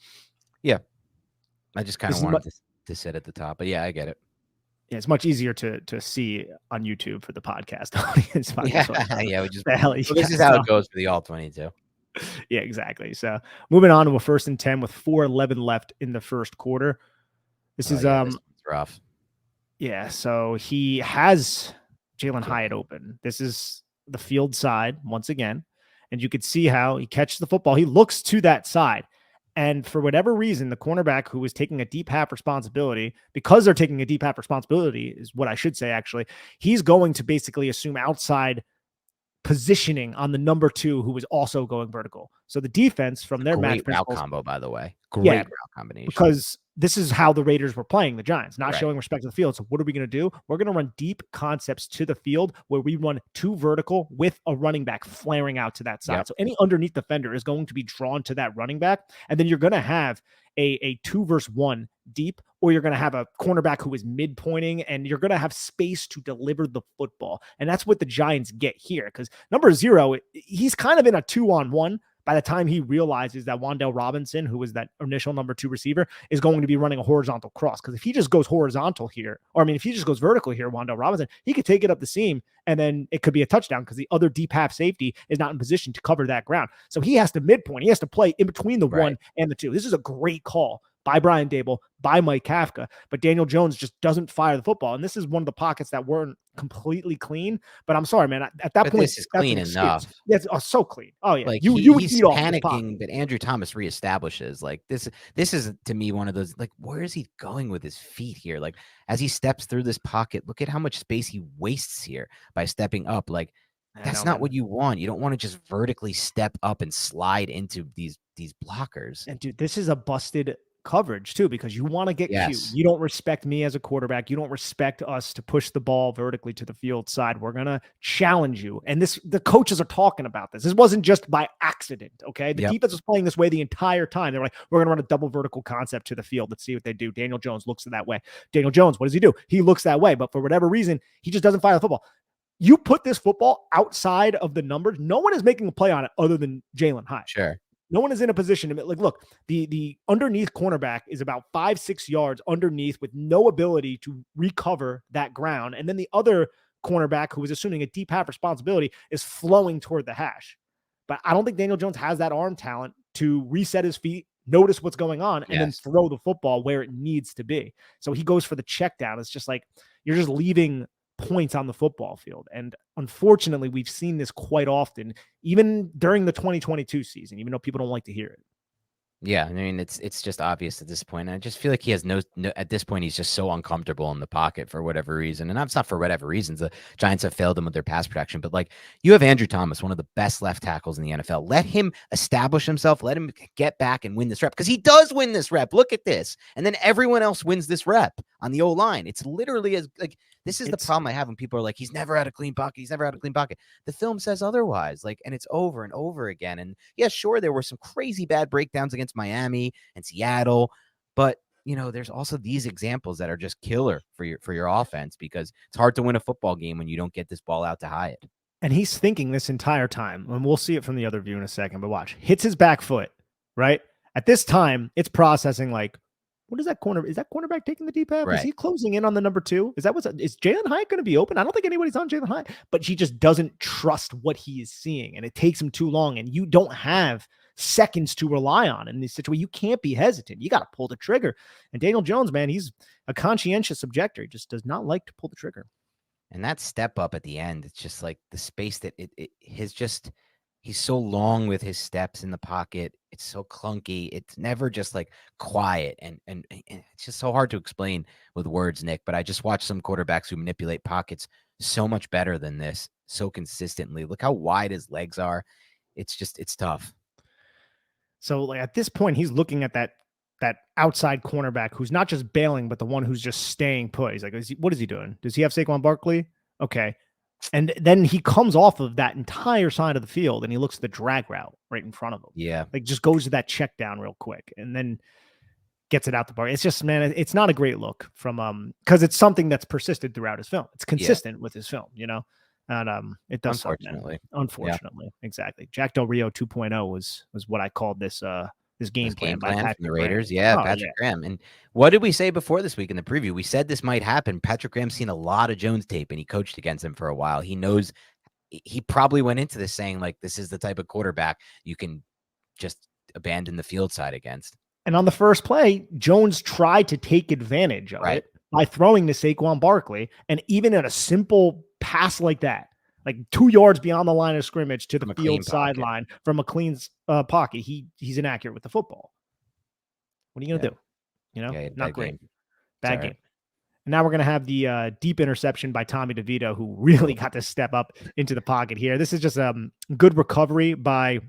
Yeah. I just kind of wanted to sit at the top, but yeah, I get it. Yeah, it's much easier to see on YouTube for the podcast audience. We just this is how it goes for the All-22. Yeah, exactly. So moving on to a 1st and 10 with 4:11 left in the first quarter. This is this rough. Yeah, so he has Jalin Hyatt open. This is the field side once again, and you could see how he catches the football. He looks to that side, and for whatever reason, the cornerback who is taking a deep half responsibility, because they're taking a deep half responsibility is what I should say, actually, he's going to basically assume outside positioning on the number 2, who was also going vertical. So the defense from their match route combo, by the way, great route combination, because this is how the Raiders were playing the Giants, not showing respect to the field. So what are we going to do? We're going to run deep concepts to the field where we run 2 vertical with a running back flaring out to that side. So any underneath defender is going to be drawn to that running back. And then you're going to have a 2 versus 1 deep, or you're going to have a cornerback who is mid-pointing, and you're going to have space to deliver the football. And that's what the Giants get here, because number 0, he's kind of in a 2-on-1 by the time he realizes that Wan'Dale Robinson, who was that initial number 2 receiver, is going to be running a horizontal cross. Because if he just goes horizontal here, if he just goes vertical here, Wan'Dale Robinson, he could take it up the seam, and then it could be a touchdown because the other deep half safety is not in position to cover that ground. So he has to midpoint. He has to play in between the 1 and the 2. This is a great call by Brian Dable, by Mike Kafka, but Daniel Jones just doesn't fire the football. And this is one of the pockets that weren't completely clean, but I'm sorry, man. At that point, this is clean enough. It's so clean. Oh yeah. Like you would he's panicking, but Andrew Thomas reestablishes. Like this is to me one of those, like, where is he going with his feet here? Like, as he steps through this pocket, look at how much space he wastes here by stepping up. Like, that's not what you want. You don't want to just vertically step up and slide into these blockers. And dude, this is a busted coverage too, because you want to get cute. You don't respect me as a quarterback. You don't respect us to push the ball vertically to the field side. We're going to challenge you. And the coaches are talking about this. This wasn't just by accident. Okay. The defense was playing this way the entire time. They're like, we're going to run a double vertical concept to the field. Let's see what they do. Daniel Jones looks that way. Daniel Jones, what does he do? He looks that way, but for whatever reason, he just doesn't fire the football. You put this football outside of the numbers. No one is making a play on it other than Jalin Hyatt. Sure. No one is in a position to, like, look, the underneath cornerback is about 5-6 yards underneath with no ability to recover that ground. And then the other cornerback, who is assuming a deep half responsibility, is flowing toward the hash. But I don't think Daniel Jones has that arm talent to reset his feet, notice what's going on, and then throw the football where it needs to be. So he goes for the check down. It's just like, you're just leaving points on the football field. And unfortunately, we've seen this quite often, even during the 2022 season, even though people don't like to hear it. Yeah, I mean, it's just obvious at this point. And I just feel like he has no, at this point, he's just so uncomfortable in the pocket for whatever reason. And that's not for whatever reasons. The Giants have failed him with their pass protection. But like, you have Andrew Thomas, one of the best left tackles in the NFL. Let him establish himself. Let him get back and win this rep, because he does win this rep. Look at this. And then everyone else wins this rep on the O-line. It's literally as like, this is the problem I have when people are like, he's never had a clean pocket. He's never had a clean pocket. The film says otherwise. Like, and it's over and over again. And yeah, sure, there were some crazy bad breakdowns against Miami and Seattle, but you know, there's also these examples that are just killer for your offense, because it's hard to win a football game when you don't get this ball out to Hyatt. And he's thinking this entire time, and we'll see it from the other view in a second, but watch, hits his back foot, right? At this time, it's processing like, what is that corner? Is that cornerback taking the deep half? Right. Is he closing in on the number 2? Is Jalin Hyatt going to be open? I don't think anybody's on Jalin Hyatt, but she just doesn't trust what he is seeing, and it takes him too long, and you don't have seconds to rely on in this situation. You can't be hesitant. You got to pull the trigger. And Daniel Jones, man, he's a conscientious objector. He just does not like to pull the trigger. And that step up at the end, it's just like the space that he's so long with his steps in the pocket. It's so clunky. It's never just like quiet. And it's just so hard to explain with words, Nick. But I just watched some quarterbacks who manipulate pockets so much better than this, so consistently. Look how wide his legs are. It's tough. So like at this point, he's looking at that outside cornerback who's not just bailing, but the one who's just staying put. He's like, what is he doing? Does he have Saquon Barkley? Okay. And then he comes off of that entire side of the field and he looks at the drag route right in front of him. Yeah. Like just goes to that check down real quick and then gets it out the bar. It's just, man, it's not a great look from, because it's something that's persisted throughout his film. It's consistent with his film, you know? And it does. Unfortunately. Yeah. Exactly. Jack Del Rio 2.0 was what I called this game plan by from the Raiders. Yeah, Patrick Graham. And what did we say before this week in the preview? We said this might happen. Patrick Graham's seen a lot of Jones tape, and he coached against him for a while. He knows. He probably went into this saying, like, this is the type of quarterback you can just abandon the field side against. And on the first play, Jones tried to take advantage of it by throwing to Saquon Barkley. And even in a simple pass like that, like 2 yards beyond the line of scrimmage to the field sideline from a clean pocket, he's inaccurate with the football. What are you going to do? You know, not great. Bad game. And now we're going to have the deep interception by Tommy DeVito, who really got to step up into the pocket here. This is just a good recovery by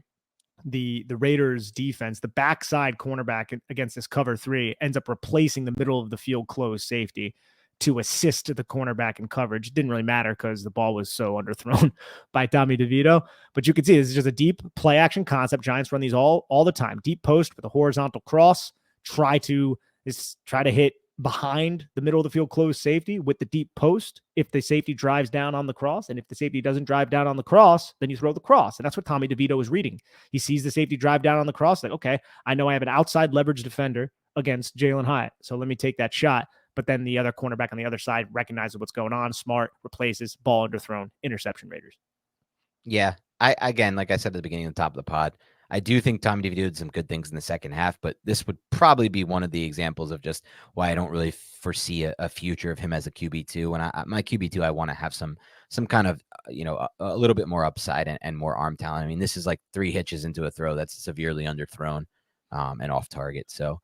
the Raiders defense. The backside cornerback against this cover 3 ends up replacing the middle of the field closed safety to assist the cornerback in coverage. It didn't really matter because the ball was so underthrown by Tommy DeVito. But you can see this is just a deep play action concept. Giants run these all the time. Deep post with a horizontal cross. Try to hit behind the middle of the field closed safety with the deep post if the safety drives down on the cross. And if the safety doesn't drive down on the cross, then you throw the cross. And that's what Tommy DeVito is reading. He sees the safety drive down on the cross, like, okay, I know I have an outside leverage defender against Jalin Hyatt, so let me take that shot. But then the other cornerback on the other side recognizes what's going on, smart, replaces, ball underthrown, interception, Raiders. Yeah. Again, like I said at the beginning of the top of the pod, I do think Tommy DeVito did some good things in the second half, but this would probably be one of the examples of just why I don't really foresee a future of him as a QB2. And my QB2, I want to have some kind of, a little bit more upside and more arm talent. I mean, this is like 3 hitches into a throw that's severely underthrown and off target. So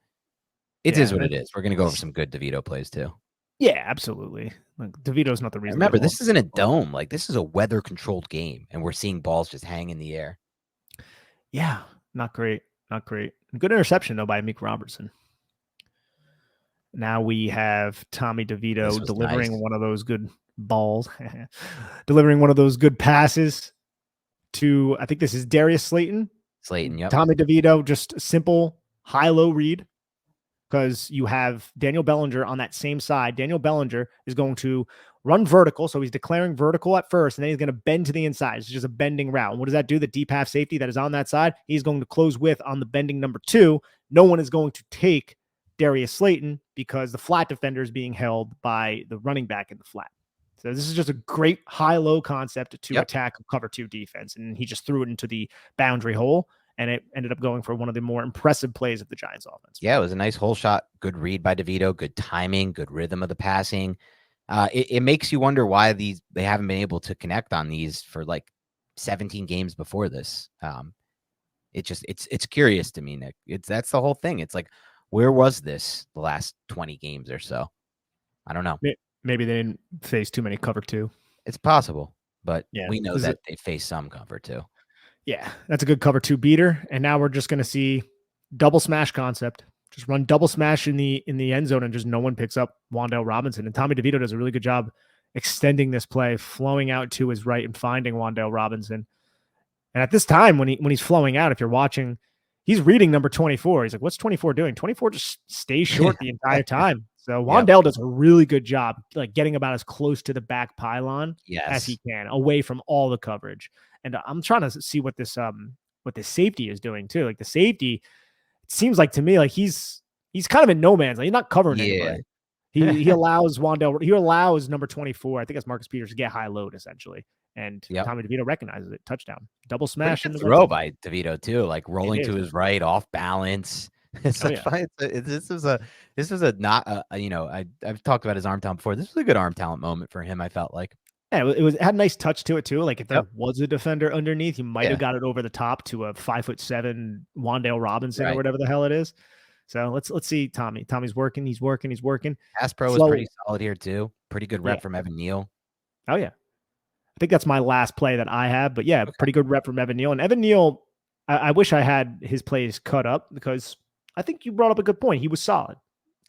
it is what it is. We're going to go over some good DeVito plays too. Yeah, absolutely. Like, DeVito's not the reason. Remember, this isn't a dome. Like, this is a weather-controlled game, and we're seeing balls just hang in the air. Yeah, not great. Not great. Good interception, though, by Meek Robertson. Now we have Tommy DeVito delivering one of those good balls, delivering one of those good passes to, I think this is Darius Slayton. Yep. Tommy DeVito, just simple high-low read. because you have Daniel Bellinger on that same side. Daniel Bellinger is going to run vertical. So he's declaring vertical at first, and then he's going to bend to the inside. It's just a bending route. And what does that do? The deep half safety that is on that side, he's going to close with on the bending number 2. No one is going to take Darius Slayton because the flat defender is being held by the running back in the flat. So this is just a great high-low concept to attack cover 2 defense. And he just threw it into the boundary hole, and it ended up going for one of the more impressive plays of the Giants offense. Yeah, it was a nice hole shot. Good read by DeVito. Good timing. Good rhythm of the passing. It makes you wonder why they haven't been able to connect on these for like 17 games before this. It's curious to me, Nick. That's the whole thing. It's like, where was this the last 20 games or so? I don't know. Maybe they didn't face too many cover 2. It's possible, but we know that they face some cover 2. Yeah, that's a good cover 2 beater. And now we're just going to see double smash concept. Just run double smash in the end zone, and just no one picks up Wan'Dale Robinson. And Tommy DeVito does a really good job extending this play, flowing out to his right and finding Wan'Dale Robinson. And at this time, when he's flowing out, if you're watching, he's reading number 24. He's like, what's 24 doing? 24 just stays short the entire time. So Wan'Dale does a really good job, like getting about as close to the back pylon as he can, away from all the coverage. And I'm trying to see what this safety is doing too. Like the safety, it seems like to me, like he's kind of in no man's land. He's not covering anybody. He allows Wan'Dale, he allows number 24, I think that's Marcus Peters, to get high load essentially. And Tommy DeVito recognizes it. Touchdown. Double smash in the throw by DeVito too, like rolling to his right, off balance. It's this was a not I've talked about his arm talent before. This was a good arm talent moment for him, I felt like. Yeah, it had a nice touch to it too. Like if there was a defender underneath, he might have got it over the top to a 5'7" Wan'Dale Robinson or whatever the hell it is. So let's see Tommy. Tommy's working. He's working. Pass pro was pretty solid here too. Pretty good rep from Evan Neal. Oh yeah, I think that's my last play that I have. But yeah, pretty good rep from Evan Neal. And Evan Neal, I wish I had his plays cut up because I think you brought up a good point. He was solid.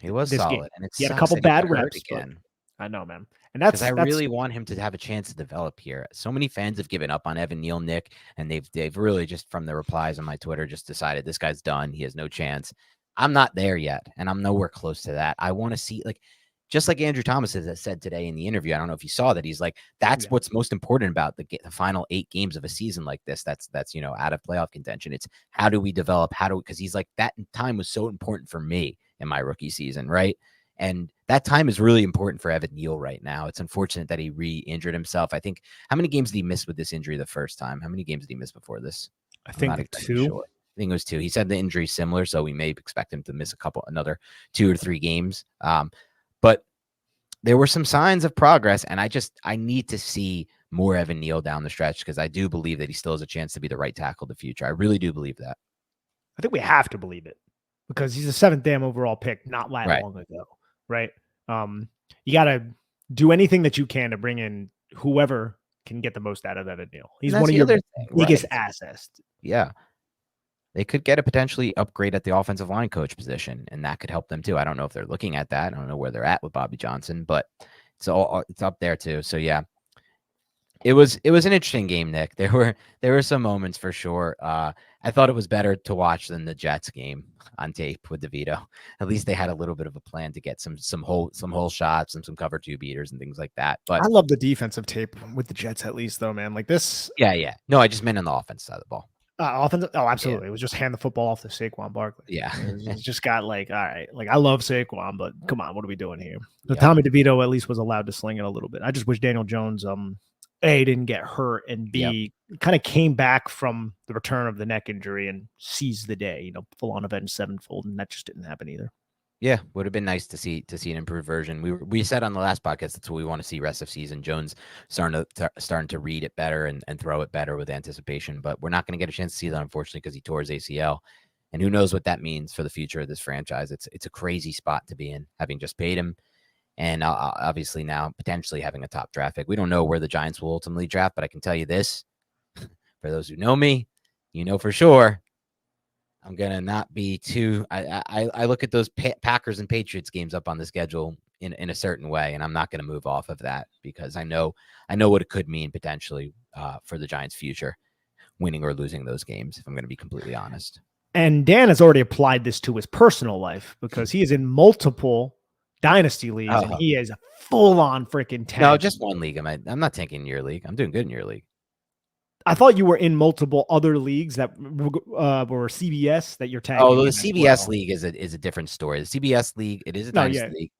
He was solid, and he had a couple bad reps again. I know, man. And that's I really want him to have a chance to develop here. So many fans have given up on Evan Neal, Nick, and they've really just from the replies on my Twitter just decided this guy's done. He has no chance. I'm not there yet, and I'm nowhere close to that. I want to see, like, just like Andrew Thomas has said today in the interview. I don't know if you saw that. He's like, that's what's most important about the final 8 games of a season like this. That's out of playoff contention. It's how do we develop? Because he's like, that time was so important for me in my rookie season, right? And that time is really important for Evan Neal right now. It's unfortunate that he re-injured himself. I think, how many games did he miss with this injury the first time? How many games did he miss before this? I think 2. Sure. I think it was 2. He said the injury is similar, so we may expect him to miss another 2 or 3 games. But there were some signs of progress, and I need to see more Evan Neal down the stretch because I do believe that he still has a chance to be the right tackle of the future. I really do believe that. I think we have to believe it because he's a 7th damn overall pick not long ago. Right. You got to do anything that you can to bring in whoever can get the most out of Evan Neal. He's one of your biggest assets. Yeah. They could get a potentially upgrade at the offensive line coach position, and that could help them too. I don't know if they're looking at that. I don't know where they're at with Bobby Johnson, but it's up there too. So yeah, it was an interesting game, Nick. There were some moments for sure. I thought it was better to watch than the Jets game on tape with DeVito. At least they had a little bit of a plan to get some hole shots and some cover 2 beaters and things like that. But I love the defensive tape with the Jets at least, though, man. Like this. Yeah. No, I just meant on the offense side of the ball. Offense. Oh, absolutely. Yeah. It was just hand the football off to Saquon Barkley. Yeah. It just got like, all right. Like I love Saquon, but come on, what are we doing here? So Tommy DeVito at least was allowed to sling it a little bit. I just wish Daniel Jones, A, didn't get hurt, and B, kind of came back from the return of the neck injury and seized the day, full on avenged sevenfold, and that just didn't happen either. Yeah, would have been nice to see an improved version. We said on the last podcast that's what we want to see rest of season. Jones starting to read it better and throw it better with anticipation, but we're not going to get a chance to see that, unfortunately, because he tore his ACL, and who knows what that means for the future of this franchise. It's a crazy spot to be in, having just paid him. And obviously now potentially having a top draft pick. We don't know where the Giants will ultimately draft, but I can tell you this, for those who know me, for sure, I'm going to not be too, I look at those Packers and Patriots games up on the schedule in a certain way, and I'm not going to move off of that because I know what it could mean potentially for the Giants' future, winning or losing those games, if I'm going to be completely honest. And Dan has already applied this to his personal life because he is in multiple dynasty leagues and he is a full-on freaking tank. No, just one league. I'm not tanking in your league. I'm doing good in your league. I thought you were in multiple other leagues that were CBS that you're tanking. Oh, the CBS league is a different story. The CBS league, it is a dynasty league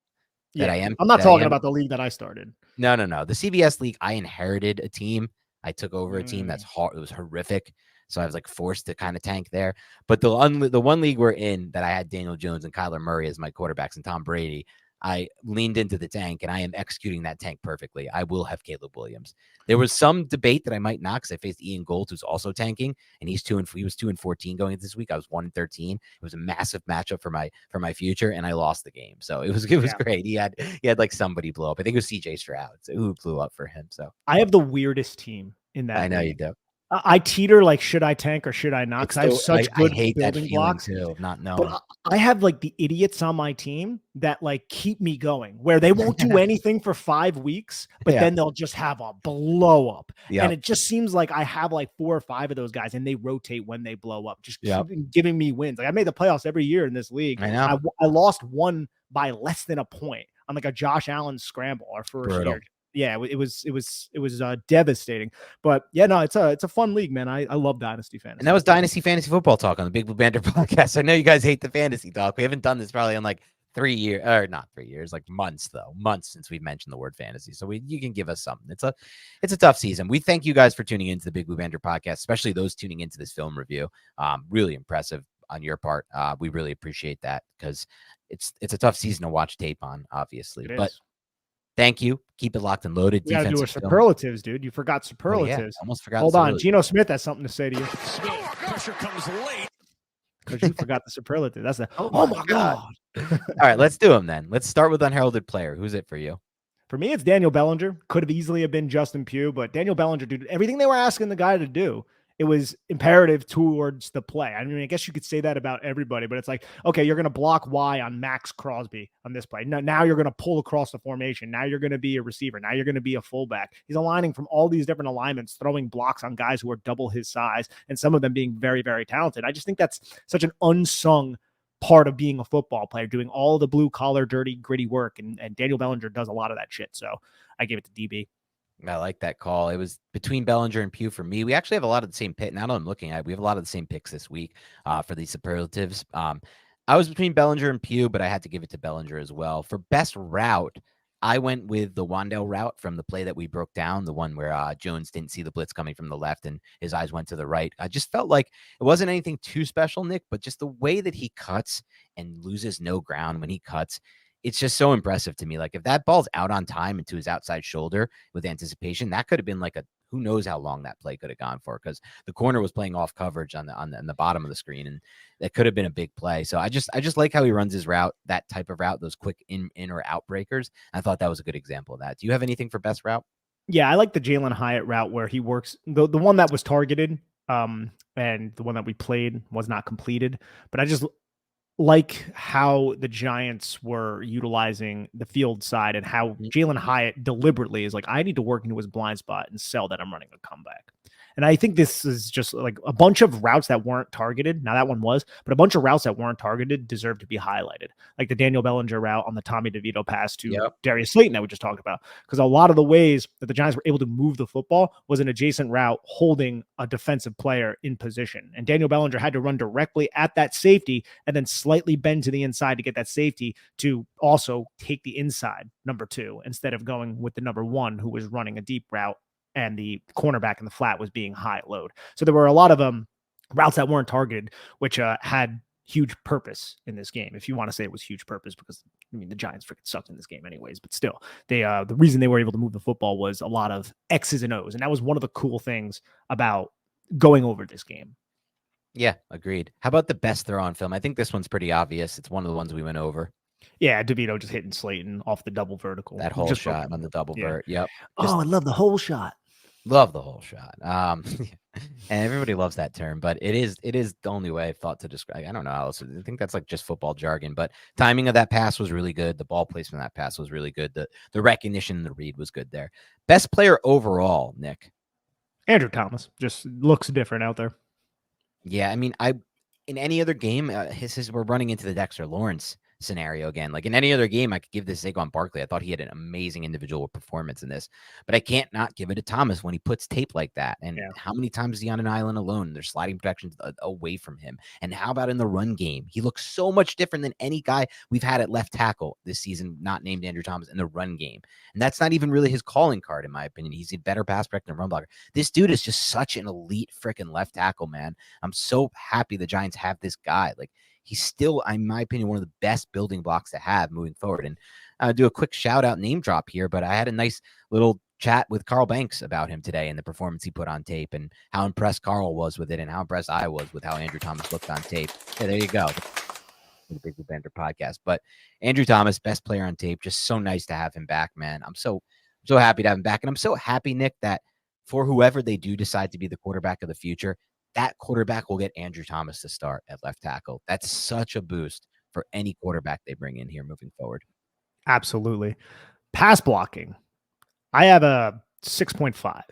that I am. I'm not talking about the league that I started. No. The CBS league, I inherited a team. I took over a team that's hard. It was horrific. So I was like forced to kind of tank there. But the one league we're in that I had Daniel Jones and Kyler Murray as my quarterbacks and Tom Brady, I leaned into the tank and I am executing that tank perfectly. I will have Caleb Williams. There was some debate that I might not because I faced Ian Gold, who's also tanking, and he was 2-14 going into this week. I was 1-13. It was a massive matchup for my future, and I lost the game. So it was great. He had like somebody blow up. I think it was CJ Stroud who blew up for him. So I have the weirdest team in that. I know you do. I teeter like, should I tank or should I not? Because I have such good building blocks too, not knowing. But I have like the idiots on my team that like keep me going, where they won't do anything for 5 weeks, but then they'll just have a blow up. And it just seems like I have like 4 or 5 of those guys, and they rotate when they blow up, just giving me wins. Like I made the playoffs every year in this league. I know. I lost one by less than a point on like a Josh Allen scramble our first year. Yeah, it was devastating, but yeah, no, it's a fun league, man. I love Dynasty Fantasy. And that was Dynasty Fantasy Football Talk on the Big Blue Banter podcast. I know you guys hate the fantasy talk. We haven't done this probably in like 3 years, or not 3 years, like months since we've mentioned the word fantasy. So you can give us something. It's a tough season. We thank you guys for tuning into the Big Blue Banter podcast, especially those tuning into this film review. Really impressive on your part. We really appreciate that because it's a tough season to watch tape on, obviously, but. Thank you. Keep it locked and loaded. You got to do a superlatives, dude. You forgot superlatives. Oh, yeah. Almost forgot. Hold on. Geno Smith has something to say to you. Pressure comes late. Because you forgot the superlative. That's the oh my God. All right, let's do them then. Let's start with unheralded player. Who's it for you? For me, it's Daniel Bellinger. Could have easily have been Justin Pugh, but Daniel Bellinger, dude, everything they were asking the guy to do, it was imperative towards the play. I mean, I guess you could say that about everybody, but it's like, okay, you're going to block Y on Max Crosby on this play. Now you're going to pull across the formation. Now you're going to be a receiver. Now you're going to be a fullback. He's aligning from all these different alignments, throwing blocks on guys who are double his size, and some of them being very, very talented. I just think that's such an unsung part of being a football player, doing all the blue collar, dirty, gritty work. And Daniel Bellinger does a lot of that shit. So I give it to DB. I like that call. It was between Bellinger and Pugh for me. We actually have a lot of the same pick. Now that I'm looking at it, we have a lot of the same picks this week for these superlatives. I was between Bellinger and Pugh, but I had to give it to Bellinger as well. For best route, I went with the Wandale route from the play that we broke down, the one where Jones didn't see the blitz coming from the left and his eyes went to the right. I just felt like it wasn't anything too special, Nick, but just the way that he cuts and loses no ground when he cuts, it's just so impressive to me. Like if that ball's out on time into his outside shoulder with anticipation, that could have been like who knows how long that play could have gone for, because the corner was playing off coverage on the bottom of the screen, and that could have been a big play. So I just like how he runs his route, that type of route, those quick in or out breakers. I thought that was a good example of that. Do you have anything for best route? Yeah, I like the Jalin Hyatt route where he works the one that was targeted, and the one that we played was not completed. But I just like how the Giants were utilizing the field side and how Jalin Hyatt deliberately is like, I need to work into his blind spot and sell that I'm running a comeback. And I think this is just like a bunch of routes that weren't targeted. Now that one was, but a bunch of routes that weren't targeted deserve to be highlighted. Like the Daniel Bellinger route on the Tommy DeVito pass to Darius Slayton that we just talked about. Because a lot of the ways that the Giants were able to move the football was an adjacent route holding a defensive player in position. And Daniel Bellinger had to run directly at that safety and then slightly bend to the inside to get that safety to also take the inside number 2 instead of going with the number 1 who was running a deep route and the cornerback in the flat was being high load. So there were a lot of routes that weren't targeted, which had huge purpose in this game. If you want to say it was huge purpose, because I mean, the Giants freaking sucked in this game anyways, but still the reason they were able to move the football was a lot of X's and O's. And that was one of the cool things about going over this game. Yeah, agreed. How about the best throw on film? I think this one's pretty obvious. It's one of the ones we went over. Yeah, DeVito just hitting Slayton off the double vertical. That whole shot on the double vert. Yep. I love the whole shot. Love the whole shot. And everybody loves that term, but it is the only way I've thought to describe. I don't know how else. I think that's like just football jargon, but timing of that pass was really good. The ball placement of that pass was really good. The recognition and the read was good there. Best player overall, Nick. Andrew Thomas just looks different out there. Yeah, I mean, in any other game, we're running into the Dexter Lawrence scenario again. Like in any other game, I could give this Saquon Barkley. I thought he had an amazing individual performance in this, but I can't not give it to Thomas when he puts tape like that. And how many times is he on an island alone? There's sliding protections away from him. And how about in the run game? He looks so much different than any guy we've had at left tackle this season, not named Andrew Thomas, in the run game. And that's not even really his calling card, in my opinion. He's a better pass protector and run blocker. This dude is just such an elite freaking left tackle, man. I'm so happy the Giants have this guy. Like, he's still, in my opinion, one of the best building blocks to have moving forward. And I'll do a quick shout out name drop here, but I had a nice little chat with Carl Banks about him today and the performance he put on tape and how impressed Carl was with it and how impressed I was with how Andrew Thomas looked on tape. Yeah, there you go. The Big Blue Banter podcast. But Andrew Thomas, best player on tape, just so nice to have him back, man. I'm so happy to have him back. And I'm so happy, Nick, that for whoever they do decide to be the quarterback of the future, that quarterback will get Andrew Thomas to start at left tackle. That's such a boost for any quarterback they bring in here moving forward. Absolutely. Pass blocking. I have a 6.5.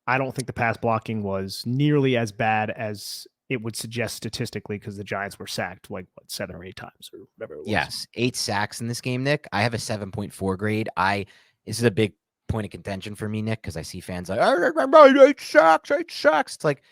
I don't think the pass blocking was nearly as bad as it would suggest statistically because the Giants were sacked like 7 or 8 times or whatever it was. Yes, 8 sacks in this game, Nick. I have a 7.4 grade. This is a big point of contention for me, Nick, because I see fans like, 8 sacks. It's like,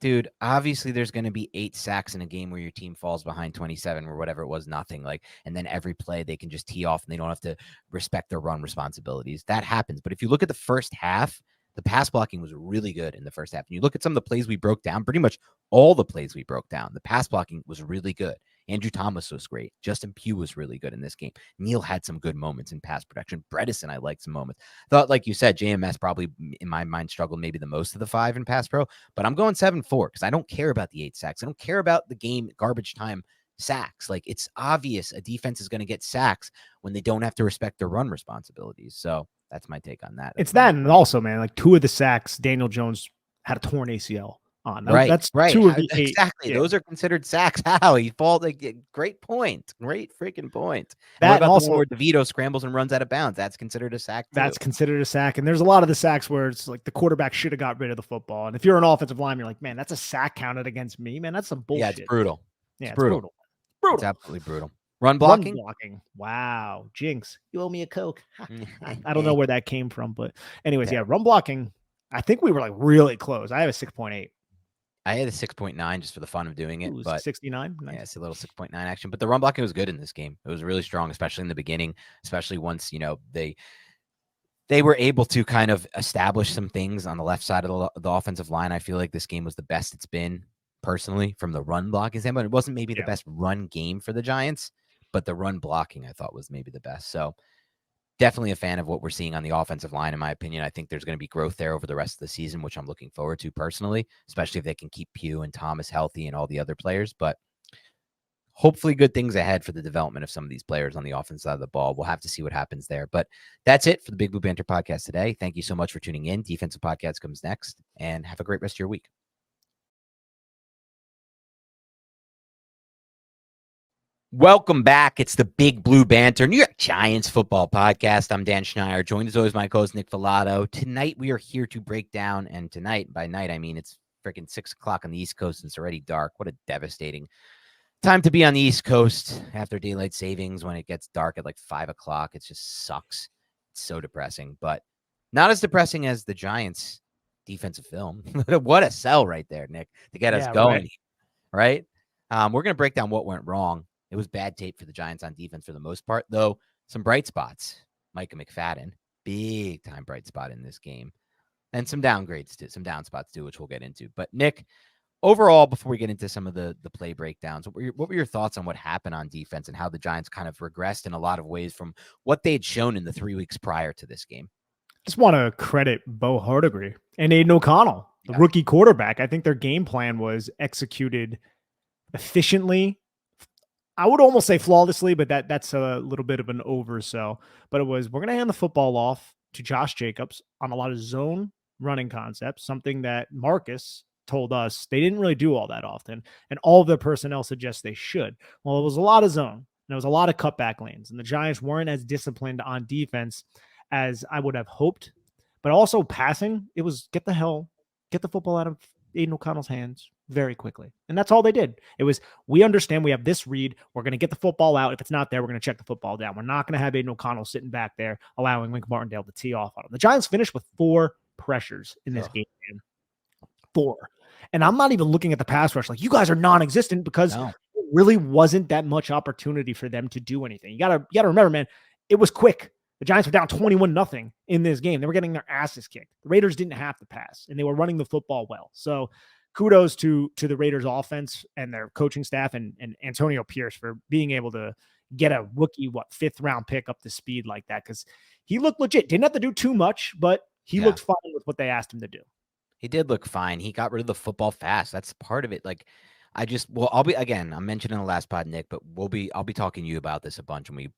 dude, obviously there's going to be 8 sacks in a game where your team falls behind 27 or whatever it was, nothing. Like, and then every play they can just tee off and they don't have to respect their run responsibilities. That happens. But if you look at the first half, the pass blocking was really good in the first half. And you look at some of the plays we broke down, pretty much all the plays we broke down, the pass blocking was really good. Andrew Thomas was great. Justin Pugh was really good in this game. Neal had some good moments in pass protection. Bredesen, I liked some moments. Thought, like you said, JMS probably, in my mind, struggled maybe the most of the 5 in pass pro, but I'm going 7-4 because I don't care about the 8 sacks. I don't care about the game garbage time sacks. Like, it's obvious a defense is going to get sacks when they don't have to respect their run responsibilities. So that's my take on that. It's that, and also, man, like 2 of the sacks, Daniel Jones had a torn ACL on. That's right. 2 of the 8. Exactly. Yeah. Those are considered sacks. How he falls. Like, great point. Great freaking point. That what about also, the one where DeVito scrambles and runs out of bounds? That's considered a sack too. That's considered a sack. And there's a lot of the sacks where it's like the quarterback should have got rid of the football. And if you're an offensive lineman, you're like, man, that's a sack counted against me, man. That's some bullshit. Yeah, it's brutal. Yeah, it's brutal. It's absolutely brutal. Run blocking. Wow. Jinx, you owe me a Coke. I don't know where that came from, but anyways, yeah, run blocking. I think we were like really close. I have a 6.8. I had a 6.9 just for the fun of doing it. But 69. Nice. Yeah, it's a little 6.9 action. But the run blocking was good in this game. It was really strong, especially in the beginning, especially once, they were able to kind of establish some things on the left side of the offensive line. I feel like this game was the best it's been personally from the run blocking standpoint. It wasn't maybe the best run game for the Giants, but the run blocking I thought was maybe the best. So definitely a fan of what we're seeing on the offensive line, in my opinion. I think there's going to be growth there over the rest of the season, which I'm looking forward to personally, especially if they can keep Pugh and Thomas healthy and all the other players. But hopefully good things ahead for the development of some of these players on the offense side of the ball. We'll have to see what happens there. But that's it for the Big Blue Banter podcast today. Thank you so much for tuning in. Defensive Podcast comes next, and have a great rest of your week. Welcome back. It's the Big Blue Banter, New York Giants football podcast. I'm Dan Schneider, joined as always by my co-host Nick Filato. Tonight we are here to break down, and tonight, by night, I mean it's freaking 6 o'clock on the East Coast and it's already dark. What a devastating time to be on the East Coast after daylight savings when it gets dark at like 5 o'clock. It just sucks. It's so depressing, but not as depressing as the Giants defensive film. What a sell right there, Nick, to get us going, right? We're going to break down what went wrong. It was bad tape for the Giants on defense for the most part, though some bright spots. Micah McFadden, big time bright spot in this game. And some downgrades too, some down spots too, which we'll get into. But Nick, overall, before we get into some of the play breakdowns, what were your thoughts on what happened on defense and how the Giants kind of regressed in a lot of ways from what they had shown in the 3 weeks prior to this game? Just want to credit Bo Hardigree and Aiden O'Connell, the rookie quarterback. I think their game plan was executed efficiently. I would almost say flawlessly, but that's a little bit of an oversell. But it was, we're going to hand the football off to Josh Jacobs on a lot of zone running concepts, something that Marcus told us they didn't really do all that often. And all of their personnel suggests they should. Well, it was a lot of zone and there was a lot of cutback lanes, and the Giants weren't as disciplined on defense as I would have hoped. But also passing, it was get the football out of Aiden O'Connell's hands very quickly. And that's all they did. It was, we understand we have this read. We're going to get the football out. If it's not there, we're going to check the football down. We're not going to have Aiden O'Connell sitting back there allowing Wink Martindale to tee off on him. The Giants finished with 4 pressures in this game. 4. And I'm not even looking at the pass rush like you guys are non-existent because it really wasn't that much opportunity for them to do anything. You gotta remember, man, it was quick. The Giants were down 21-0 in this game. They were getting their asses kicked. The Raiders didn't have to pass, and they were running the football well. So kudos to the Raiders offense and their coaching staff and Antonio Pierce for being able to get a rookie, 5th round pick up to speed like that, because he looked legit. Didn't have to do too much, but he looked fine with what they asked him to do. He did look fine. He got rid of the football fast. That's part of it. Like, I'm mentioning in the last pod, Nick, but I'll be talking to you about this a bunch when we,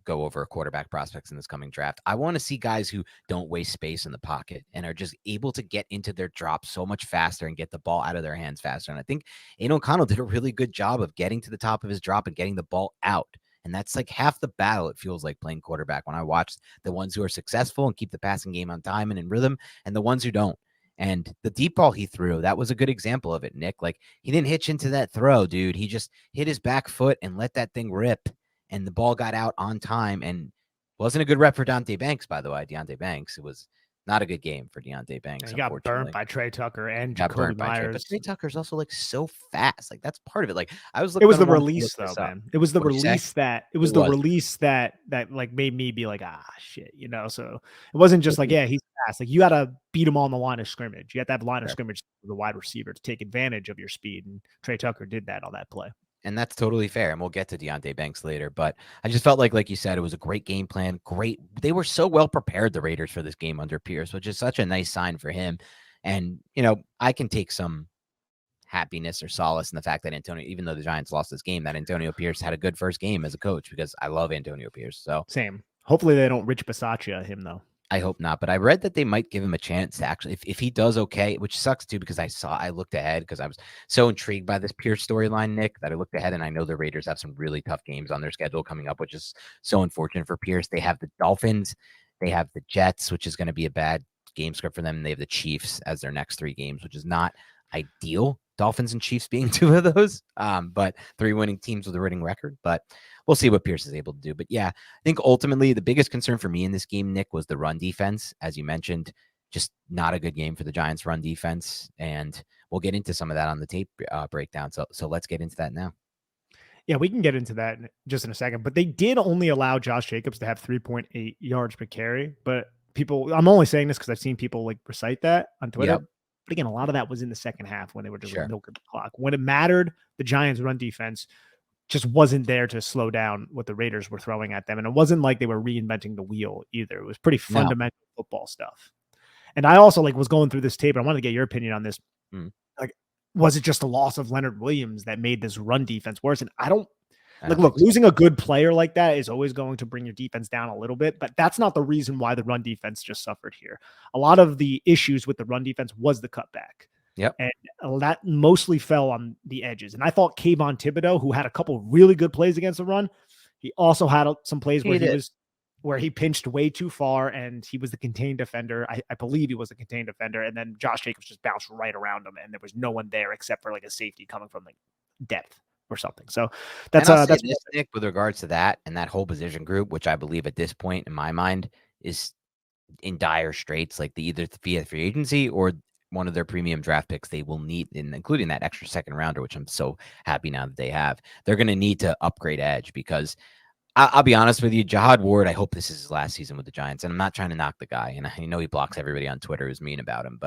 go over quarterback prospects in this coming draft. I want to see guys who don't waste space in the pocket and are just able to get into their drop so much faster and get the ball out of their hands faster. And I think Aiden O'Connell did a really good job of getting to the top of his drop and getting the ball out. And that's like half the battle, it feels like, playing quarterback when I watch the ones who are successful and keep the passing game on time and in rhythm and the ones who don't. And the deep ball he threw, that was a good example of it, Nick. Like, he didn't hitch into that throw, dude. He just hit his back foot and let that thing rip. And the ball got out on time. And wasn't a good rep for Deonte Banks, by the way. Deonte Banks. It was not a good game for Deonte Banks. He got burnt by Trey Tucker and Jacoby Myers. But Trey Tucker's also like so fast. Like, that's part of it. Like, I was looking. It was the release, though, man. It was the release that like made me be like, shit, So it wasn't just like, he's fast. Like, you got to beat him on the line of scrimmage. You have to have line of scrimmage for the wide receiver to take advantage of your speed. And Trey Tucker did that on that play. And that's totally fair. And we'll get to Deonte Banks later. But I just felt like you said, it was a great game plan. Great. They were so well prepared, the Raiders, for this game under Pierce, which is such a nice sign for him. And, I can take some happiness or solace in the fact that Antonio, even though the Giants lost this game, that Antonio Pierce had a good first game as a coach, because I love Antonio Pierce. So same. Hopefully they don't Rich Bisaccia him, though. I hope not, but I read that they might give him a chance to actually, if he does okay, which sucks too, because I looked ahead because I was so intrigued by this Pierce storyline, Nick, that I looked ahead, and I know the Raiders have some really tough games on their schedule coming up, which is so unfortunate for Pierce. They have the Dolphins, they have the Jets, which is going to be a bad game script for them, and they have the Chiefs as their next 3 games, which is not ideal. Dolphins and Chiefs being 2 of those, but 3 winning teams with a winning record. But we'll see what Pierce is able to do. But yeah, I think ultimately the biggest concern for me in this game, Nick, was the run defense. As you mentioned, just not a good game for the Giants run defense. And we'll get into some of that on the tape breakdown. So let's get into that now. Yeah, we can get into that just in a second. But they did only allow Josh Jacobs to have 3.8 yards per carry. But I'm only saying this because I've seen people like recite that on Twitter. Yep. But again, a lot of that was in the second half when they were just milking the clock. When it mattered, the Giants' run defense just wasn't there to slow down what the Raiders were throwing at them. And it wasn't like they were reinventing the wheel either. It was pretty fundamental football stuff. And I also was going through this tape, and I wanted to get your opinion on this. Like, was it just a loss of Leonard Williams that made this run defense worse? And I don't look, losing a good player like that is always going to bring your defense down a little bit, but that's not the reason why the run defense just suffered here. A lot of the issues with the run defense was the cutback. Yep. And that mostly fell on the edges. And I thought Kayvon Thibodeau, who had a couple really good plays against the run, he also had some plays where he pinched way too far, and he was the contained defender. I believe he was the contained defender. And then Josh Jacobs just bounced right around him, and there was no one there except for a safety coming from depth or something. So that's Nick, with regards to that and that whole position group, which I believe at this point in my mind is in dire straits, like either via free agency or one of their premium draft picks they will need, including that extra second rounder, which I'm so happy now that they have. They're going to need to upgrade edge, because I'll be honest with you, Jahad Ward, I hope this is his last season with the Giants, and I'm not trying to knock the guy, and I know he blocks everybody on Twitter who's mean about him,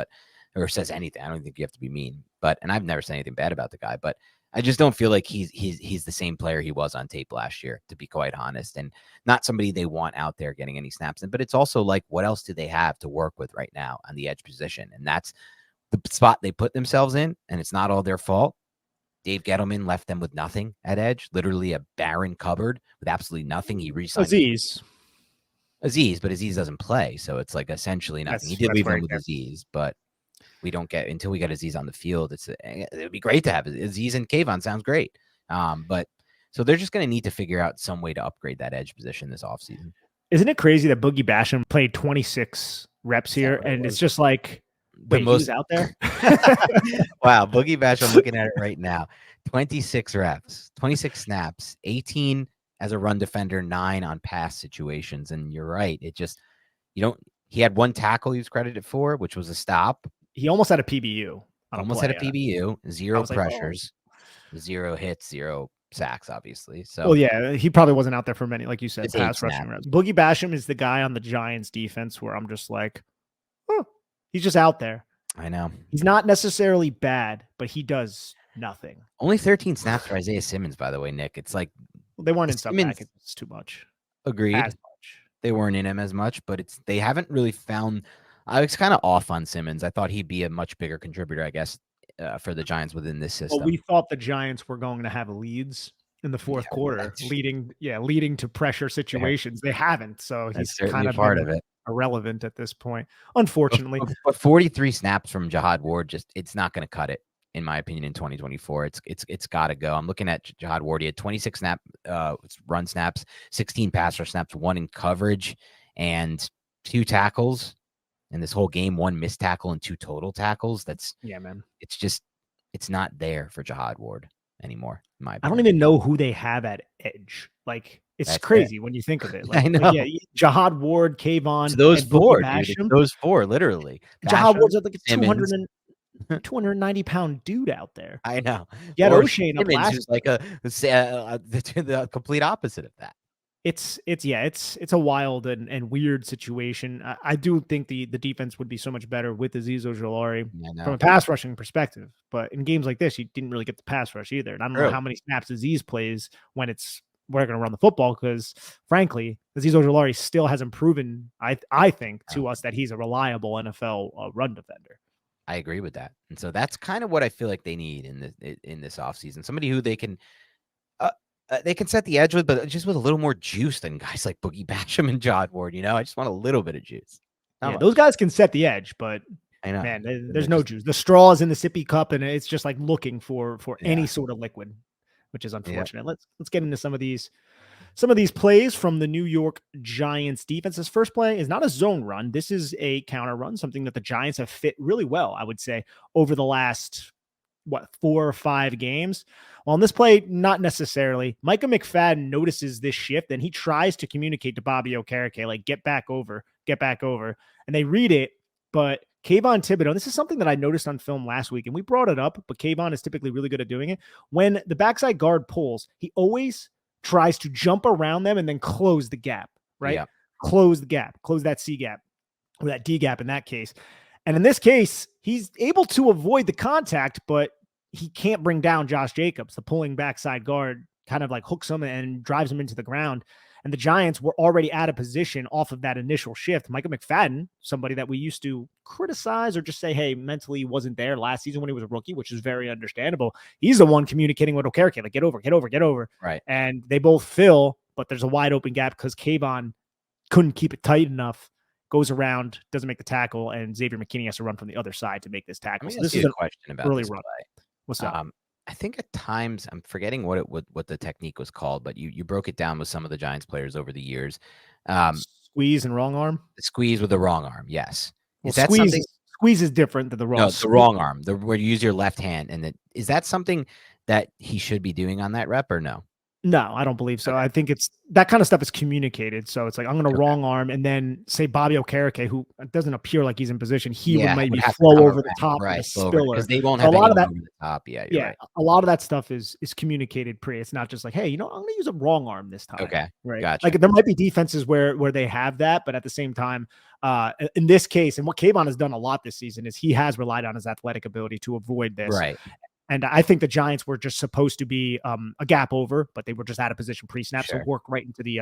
or says anything. I don't think you have to be mean, and I've never said anything bad about the guy, but I just don't feel like he's the same player he was on tape last year, to be quite honest, and not somebody they want out there getting any snaps in. But it's also like, what else do they have to work with right now on the edge position? And that's the spot they put themselves in, and it's not all their fault. Dave Gettleman left them with nothing at edge, literally a barren cupboard with absolutely nothing. He re-signed Aziz, but Aziz doesn't play, so it's essentially nothing. He did leave him with Aziz, but we don't get until we get Aziz on the field. It would be great to have Aziz and Kayvon. Sounds great. But so they're just going to need to figure out some way to upgrade that edge position this offseason. Isn't it crazy that Boogie Basham played 26 reps here? And it's just Wait, he most was out there? wow, Boogie Bash, I'm looking at it right now. 26 reps, 26 snaps, 18 as a run defender, 9 on pass situations. And you're right. It just, you don't, he had 1 tackle he was credited for, which was a stop. He almost had a PBU on a Almost play. had a PBU, 0 was like, oh. pressures, 0 hits, 0 sacks, obviously. So, Well, yeah, he probably wasn't out there for many, like you said, It's 8 pass rushing snaps. reps. Boogie Basham is the guy on the Giants defense where I'm just like, oh, he's just out there. I know. He's not necessarily bad, but he does nothing. Only 13 snaps for Isaiah Simmons, by the way, Nick. It's like They weren't in some Simmons- packages. It's too much. agreed. As much. They weren't in him as much, but they haven't really found. I was kind of off on Simmons. I thought he'd be a much bigger contributor, I guess, for the Giants within this system. Well, we thought the Giants were going to have leads in the fourth quarter, leading to pressure situations. They haven't, so he's kind of part of it. Irrelevant at this point, unfortunately. But 43 snaps from Jihad Ward, it's not going to cut it, in my opinion, in 2024. It's got to go. I'm looking at Jihad Ward. He had 26 run snaps, 16 pass rush snaps, 1 in coverage, and 2 tackles. And this whole game, 1 missed tackle and 2 total tackles. Man. It's not there for Jihad Ward anymore. In my opinion. I don't even know who they have at edge. Like, it's crazy when you think of it. Like, I know. Jihad Ward, Kayvon, so those and 4, Basham. dude, those 4, literally. Jihad Ward's like a Simmons. 290-pound dude out there. I know. Yeah, O'Shea who's like the complete opposite of that. It's a wild and weird situation. I do think the defense would be so much better with Azeez Ojulari from a pass rushing perspective. But in games like this, you didn't really get the pass rush either. And I don't know how many snaps Azeez plays when we're going to run the football, because frankly, Azeez Ojulari still hasn't proven, I think, to us that he's a reliable NFL run defender. I agree with that. And so that's kind of what I feel like they need in this offseason. Somebody who they can set the edge with, but just with a little more juice than guys like Boogie Basham and Jihad Ward. I just want a little bit of juice. Those guys can set the edge, but I know, man, there's no juice. The straw is in the sippy cup, and it's just like looking for any sort of liquid, which is unfortunate. Let's get into some of these plays from the New York Giants defense. This first play is not a zone run. This is a counter run, something that the Giants have fit really well, I would say, over the last 4 or 5 games. Well, on this play, not necessarily. Micah McFadden notices this shift, and he tries to communicate to Bobby Okereke, like, get back over. And they read it, but Kayvon Thibodeau, this is something that I noticed on film last week, and we brought it up, but Kayvon is typically really good at doing it. When the backside guard pulls, he always tries to jump around them and then close the gap, right? Yeah. Close the gap, close that C gap, or that D gap in that case. And in this case, he's able to avoid the contact, but he can't bring down Josh Jacobs. The pulling backside guard kind of like hooks him and drives him into the ground. And the Giants were already out of position off of that initial shift. Micah McFadden, somebody that we used to criticize or just say, hey, mentally he wasn't there last season when he was a rookie, which is very understandable. He's the one communicating with Okereke, like, get over. Right. And they both fill, but there's a wide open gap because Kayvon couldn't keep it tight enough, goes around, doesn't make the tackle, and Xavier McKinney has to run from the other side to make this tackle. So this is a question about early this run. play. What's up? I think at times, I'm forgetting what the technique was called, but you broke it down with some of the Giants players over the years. Squeeze and wrong arm? Squeeze with the wrong arm, yes. Well, squeeze is different than the wrong arm. No, the wrong arm, where you use your left hand. And is that something that he should be doing on that rep or no? No, I don't believe so. Okay. I think it's that kind of stuff is communicated. So it's like, I'm going to wrong arm, and then say Bobby Okereke, who doesn't appear like he's in position. He would maybe flow over the top, right? Because they won't have a lot of that over the top. Yeah. A lot of that stuff is communicated pre. It's not just like, hey, I'm going to use a wrong arm this time. Okay, right. Gotcha. Like, there might be defenses where they have that, but at the same time, in this case, and what Kayvon has done a lot this season is he has relied on his athletic ability to avoid this. Right. And I think the Giants were just supposed to be a gap over, but they were just out of position pre-snap, so work right into the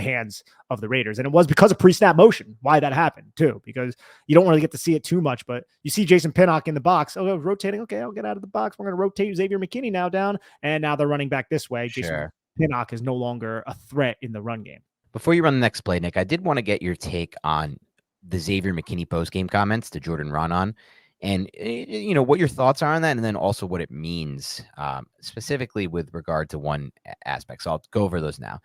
hands of the Raiders. And it was because of pre-snap motion why that happened too, because you don't really get to see it too much, but you see Jason Pinnock in the box. Oh, rotating. Okay, I'll get out of the box. We're going to rotate Xavier McKinney now down, and now they're running back this way. Jason Pinnock is no longer a threat in the run game. Before you run the next play, Nick, I did want to get your take on the Xavier McKinney post-game comments to Jordan Ronan. And, what your thoughts are on that, and then also what it means specifically with regard to one aspect. So I'll go over those now.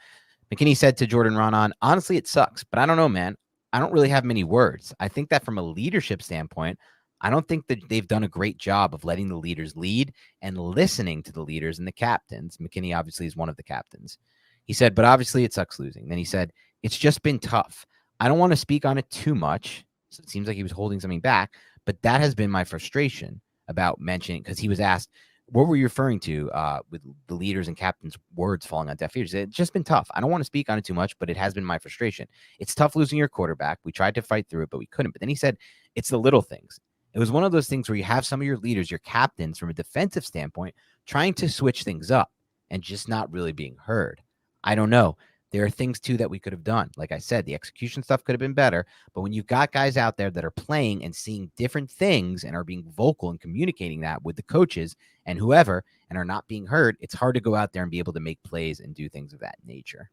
McKinney said to Jordan Ronan, honestly, it sucks, but I don't know, man. I don't really have many words. I think that from a leadership standpoint, I don't think that they've done a great job of letting the leaders lead and listening to the leaders and the captains. McKinney obviously is one of the captains. He said, but obviously it sucks losing. Then he said, it's just been tough. I don't want to speak on it too much. So it seems like he was holding something back, but that has been my frustration about mentioning, because he was asked, what were you referring to with the leaders and captains' words falling on deaf ears? It's just been tough. I don't want to speak on it too much, but it has been my frustration. It's tough losing your quarterback. We tried to fight through it, but we couldn't. But then he said, it's the little things. It was one of those things where you have some of your leaders, your captains, from a defensive standpoint, trying to switch things up and just not really being heard. I don't know. There are things, too, that we could have done. Like I said, the execution stuff could have been better. But when you've got guys out there that are playing and seeing different things and are being vocal and communicating that with the coaches and whoever and are not being heard, it's hard to go out there and be able to make plays and do things of that nature.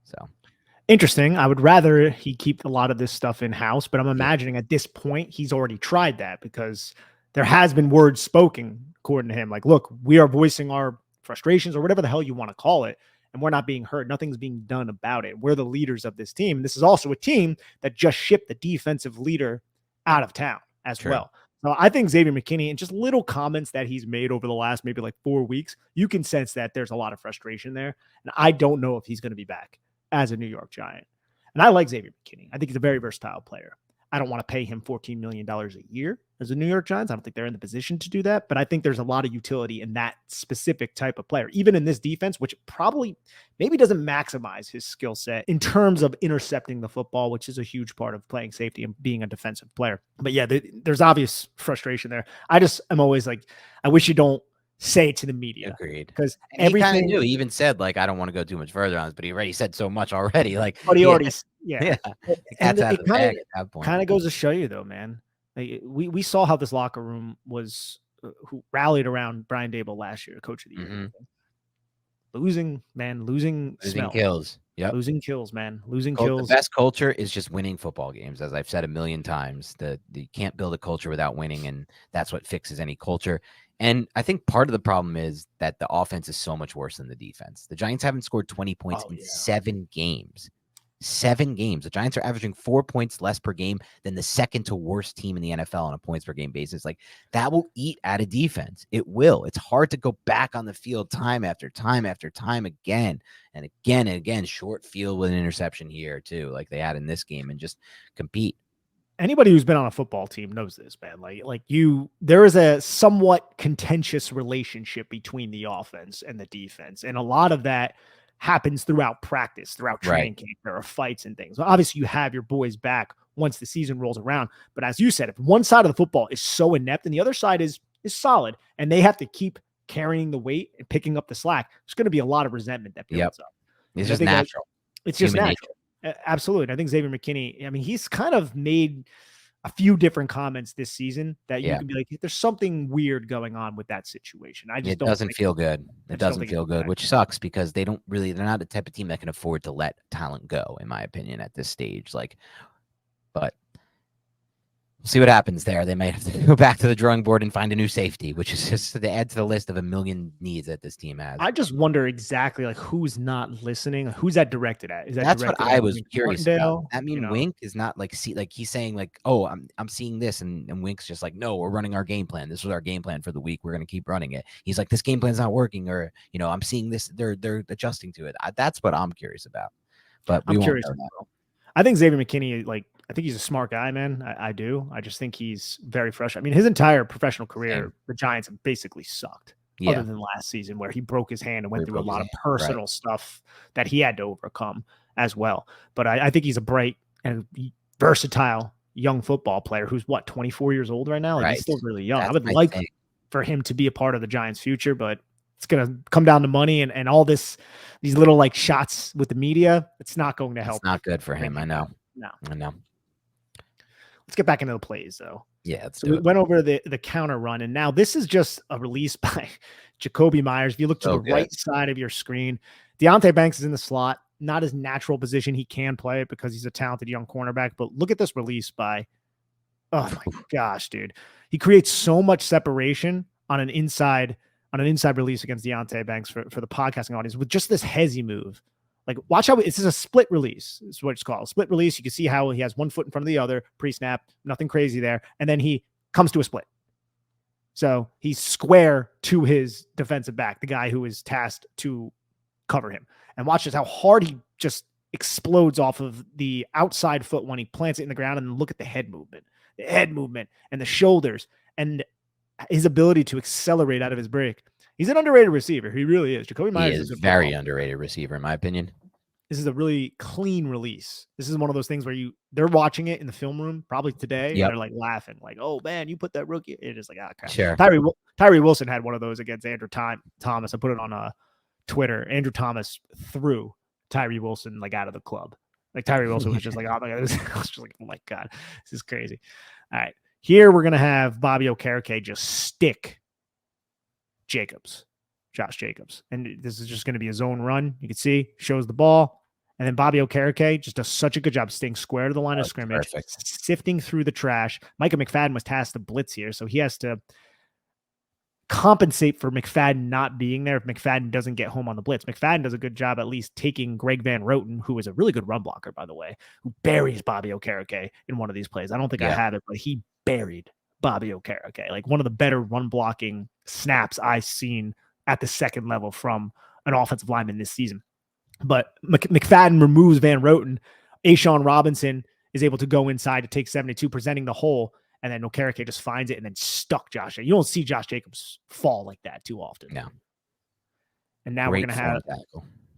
So interesting. I would rather he keep a lot of this stuff in-house, but I'm imagining at this point he's already tried that, because there has been words spoken, according to him, like, look, we are voicing our frustrations or whatever the hell you want to call it, and we're not being heard. Nothing's being done about it. We're the leaders of this team. This is also a team that just shipped the defensive leader out of town as well. So I think Xavier McKinney, and just little comments that he's made over the last maybe like 4 weeks, you can sense that there's a lot of frustration there. And I don't know if he's going to be back as a New York Giant. And I like Xavier McKinney. I think he's a very versatile player. I don't want to pay him $14 million a year as a New York Giants. I don't think they're in the position to do that, but I think there's a lot of utility in that specific type of player, even in this defense, which probably maybe doesn't maximize his skill set in terms of intercepting the football, which is a huge part of playing safety and being a defensive player. But yeah, there's obvious frustration there. I'm always like, I wish you don't say it to the media. Agreed. Because everything he kind of knew. He even said, like, I don't want to go too much further on this, but he already said so much already. Like, but he already, yeah. And it kind of goes to show you, though, man. Like, we saw how this locker room was, who rallied around Brian Daboll last year, coach of the year. Losing kills. Yep. Losing kills, man. Losing kills. The best culture is just winning football games. As I've said a million times, you can't build a culture without winning, and that's what fixes any culture. And I think part of the problem is that the offense is so much worse than the defense. The Giants haven't scored 20 points in 7 games. 7 games. The Giants are averaging 4 points less per game than the second to worst team in the NFL on a points per game basis. Like, that will eat at a defense. It will. It's hard to go back on the field time after time after time again and again and again. Short field with an interception here too, like they had in this game, and just compete. Anybody who's been on a football team knows this, man. There is a somewhat contentious relationship between the offense and the defense. And a lot of that happens throughout practice, throughout training camp. There are fights and things. Obviously, you have your boys back once the season rolls around. But as you said, if one side of the football is so inept and the other side is solid, and they have to keep carrying the weight and picking up the slack, there's going to be a lot of resentment that builds up. It's just natural. It's just natural. Absolutely. I think Xavier McKinney, I mean, he's kind of made a few different comments this season that you can be like, there's something weird going on with that situation. It doesn't feel good. It doesn't feel good, which sucks, because they're not the type of team that can afford to let talent go, in my opinion, at this stage. But we'll see what happens there. They might have to go back to the drawing board and find a new safety, which is just to add to the list of a million needs that this team has. I just wonder exactly who's not listening. Who's that directed at? That's what I was curious about. I mean, Wink is not he's saying oh, I'm seeing this, and Wink's just like, no, we're running our game plan. This was our game plan for the week. We're going to keep running it. He's like, this game plan's not working, or I'm seeing this. They're adjusting to it. That's what I'm curious about. But I'm curious. I think Xavier McKinney, I think he's a smart guy, man. I do. I just think he's very frustrated. I mean, his entire professional career, the Giants have basically sucked, other than last season where he broke his hand and went through a lot of personal stuff that he had to overcome as well. But I think he's a bright and versatile young football player who's 24 years old right now. He's still really young. I would like for him to be a part of the Giants' future, but it's going to come down to money and all these little shots with the media. It's not going to help. It's not good for him. I know. No. I know. Let's get back into the plays, though. Yeah, we went over the counter run, and now this is just a release by Jacoby Myers. If you look to the right side of your screen, Deonte Banks is in the slot, not his natural position. He can play it because he's a talented young cornerback, but look at this release by, oh my gosh, dude. He creates so much separation on an inside release against Deonte Banks for the podcasting audience with just this hezzy move. Watch how this is a split release. It's what it's called. A split release. You can see how he has one foot in front of the other pre-snap, nothing crazy there. And then he comes to a split. So he's square to his defensive back, the guy who is tasked to cover him. And watch just how hard he just explodes off of the outside foot when he plants it in the ground, and then look at the head movement and the shoulders and his ability to accelerate out of his break. He's an underrated receiver. He really is. Jacoby Myers is a very underrated receiver, in my opinion. This is a really clean release. This is one of those things where they're watching it in the film room probably today. Yep. And they're like laughing, like, "Oh man, you put that rookie." It is like, "Ah, crap." Sure. Tyree Wilson had one of those against Andrew Thomas. I put it on Twitter. Andrew Thomas threw Tyree Wilson like out of the club. Like Tyree Wilson was just like, "Oh my god," I was just like, "Oh my god, this is crazy." All right, here we're gonna have Bobby Okereke just stick Josh Jacobs, and this is just going to be a zone run. You can see shows the ball. And then Bobby Okereke just does such a good job staying square to the line of scrimmage, sifting through the trash. Micah McFadden was tasked to blitz here, so he has to compensate for McFadden not being there if McFadden doesn't get home on the blitz. McFadden does a good job at least taking Greg Van Roten, who is a really good run blocker, by the way, who buries Bobby Okereke in one of these plays. I don't think I have it, but he buried Bobby Okereke. Like one of the better run blocking snaps I've seen at the second level from an offensive lineman this season. But McFadden removes Van Roten. Ashawn Robinson is able to go inside to take 72, presenting the hole, and then Okereke just finds it and then stuck Josh. You don't see Josh Jacobs fall like that too often. No. And now we're going to have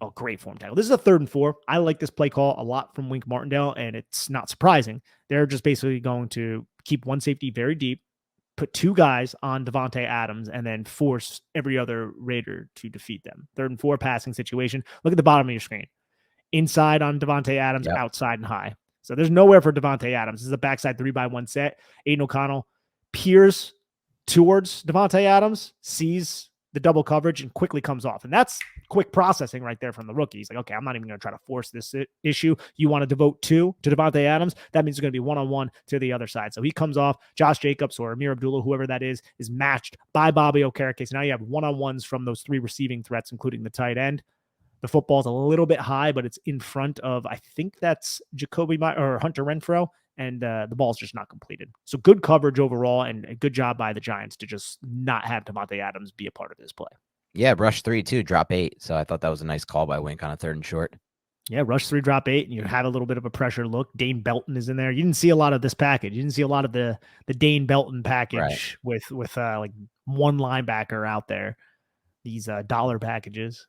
a great form tackle. This is a 3rd and 4. I like this play call a lot from Wink Martindale, and it's not surprising. They're just basically going to keep one safety very deep, put 2 guys on Devontae Adams, and then force every other Raider to defeat them. 3rd and 4 passing situation. Look at the bottom of your screen. Inside on Devontae Adams, outside and high. So there's nowhere for Devontae Adams. This is a backside 3-by-1 set. Aiden O'Connell peers towards Devontae Adams, sees the double coverage, and quickly comes off. And that's quick processing right there from the rookie. He's like, okay, I'm not even going to try to force this issue. You want to devote 2 to Devontae Adams? That means it's going to be one-on-one to the other side. So he comes off. Josh Jacobs or Amir Abdullah, whoever that is matched by Bobby Okereke. So now you have one-on-ones from those 3 receiving threats, including the tight end. The football's a little bit high, but it's in front of, I think that's Jacoby or Hunter Renfrow, and the ball's just not completed. So good coverage overall, and a good job by the Giants to just not have Devontae Adams be a part of this play. Yeah, rush 3 too, drop 8. So I thought that was a nice call by Wink on a 3rd and short. Yeah, rush 3, drop 8, and you have a little bit of a pressure look. Dane Belton is in there. You didn't see a lot of this package. You didn't see a lot of the Dane Belton package with like one linebacker out there. These dollar packages.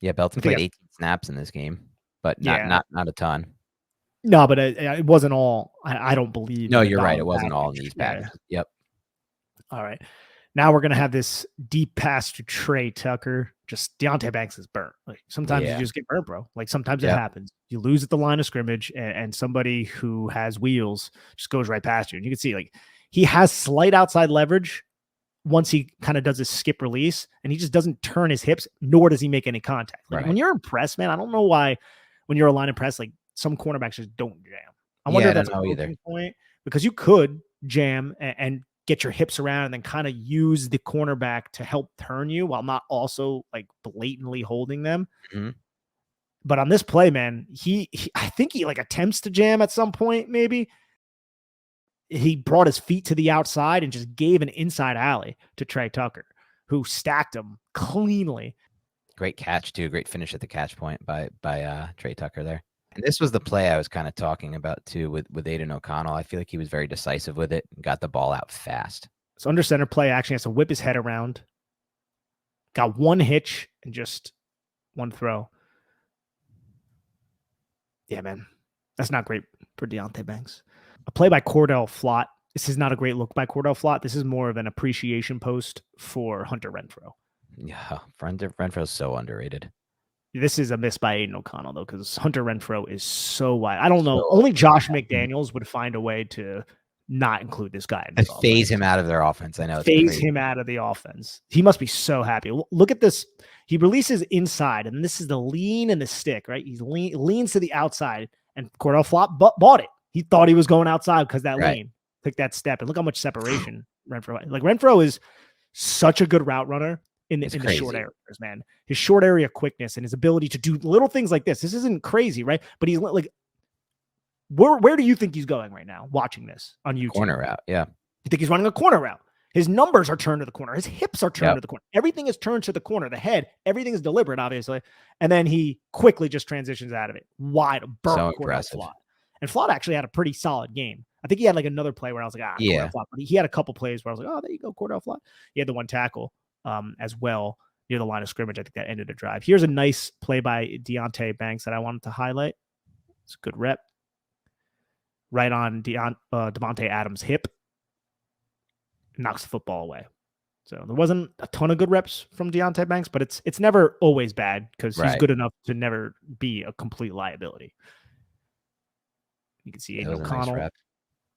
Yeah, Belton played 18 snaps in this game, but not a ton. No, but it wasn't all. I don't believe. No, you're right. It wasn't all in these packages. Yep. All right. Now we're going to have this deep pass to Trey Tucker. Just Deonte Banks is burnt. Like sometimes you just get burnt, bro. Like sometimes it happens. You lose at the line of scrimmage, and somebody who has wheels just goes right past you. And you can see like he has slight outside leverage once he kind of does his skip release, and he just doesn't turn his hips, nor does he make any contact. Like when you're in press, man, I don't know why when you're a line of press, like some cornerbacks just don't jam. I wonder if that's a cooking point, because you could jam and get your hips around and then kind of use the cornerback to help turn you while not also like blatantly holding them. Mm-hmm. But on this play, man, I think he like attempts to jam at some point, maybe. He brought his feet to the outside and just gave an inside alley to Trey Tucker, who stacked him cleanly. Great catch, too. Great finish at the catch point by Trey Tucker there. And this was the play I was kind of talking about, too, with Aiden O'Connell. I feel like he was very decisive with it and got the ball out fast. So under center play, actually has to whip his head around. Got one hitch and just one throw. Yeah, man. That's not great for Deonte Banks. A play by Cordell Flott. This is not a great look by Cordell Flott. This is more of an appreciation post for Hunter Renfrow. Yeah, Renfrow is so underrated. This is a miss by Aiden O'Connell, though, because Hunter Renfrow is so wide. I don't know. Only Josh McDaniels would find a way to not include this guy. And phase him out of their offense. I know. Phase him out of the offense. He must be so happy. Look at this. He releases inside, and this is the lean and the stick, right? He leans to the outside, and Cordell Flott bought it. He thought he was going outside because that lean took that step. And look how much separation Renfrow. Like Renfrow is such a good route runner in the short areas, man. His short area quickness and his ability to do little things like this. This isn't crazy, right? But he's like, where do you think he's going right now? Watching this on YouTube, corner route, yeah. You think he's running a corner route. His numbers are turned to the corner. His hips are turned to the corner. Everything is turned to the corner. The head, everything is deliberate, obviously. And then he quickly just transitions out of it. Wide, burnt Cordell Flott. And Flott actually had a pretty solid game. I think he had like another play where I was like, Cordell Flott. But he had a couple plays where I was like, oh, there you go, Cordell Flott. He had the one tackle as well near the line of scrimmage. I think that ended a drive. Here's a nice play by Deonte Banks that I wanted to highlight. It's a good rep. Right on Devontae Adams' hip. Knocks the football away. So there wasn't a ton of good reps from Deonte Banks, but it's never always bad because he's good enough to never be a complete liability. You can see Aiden O'Connell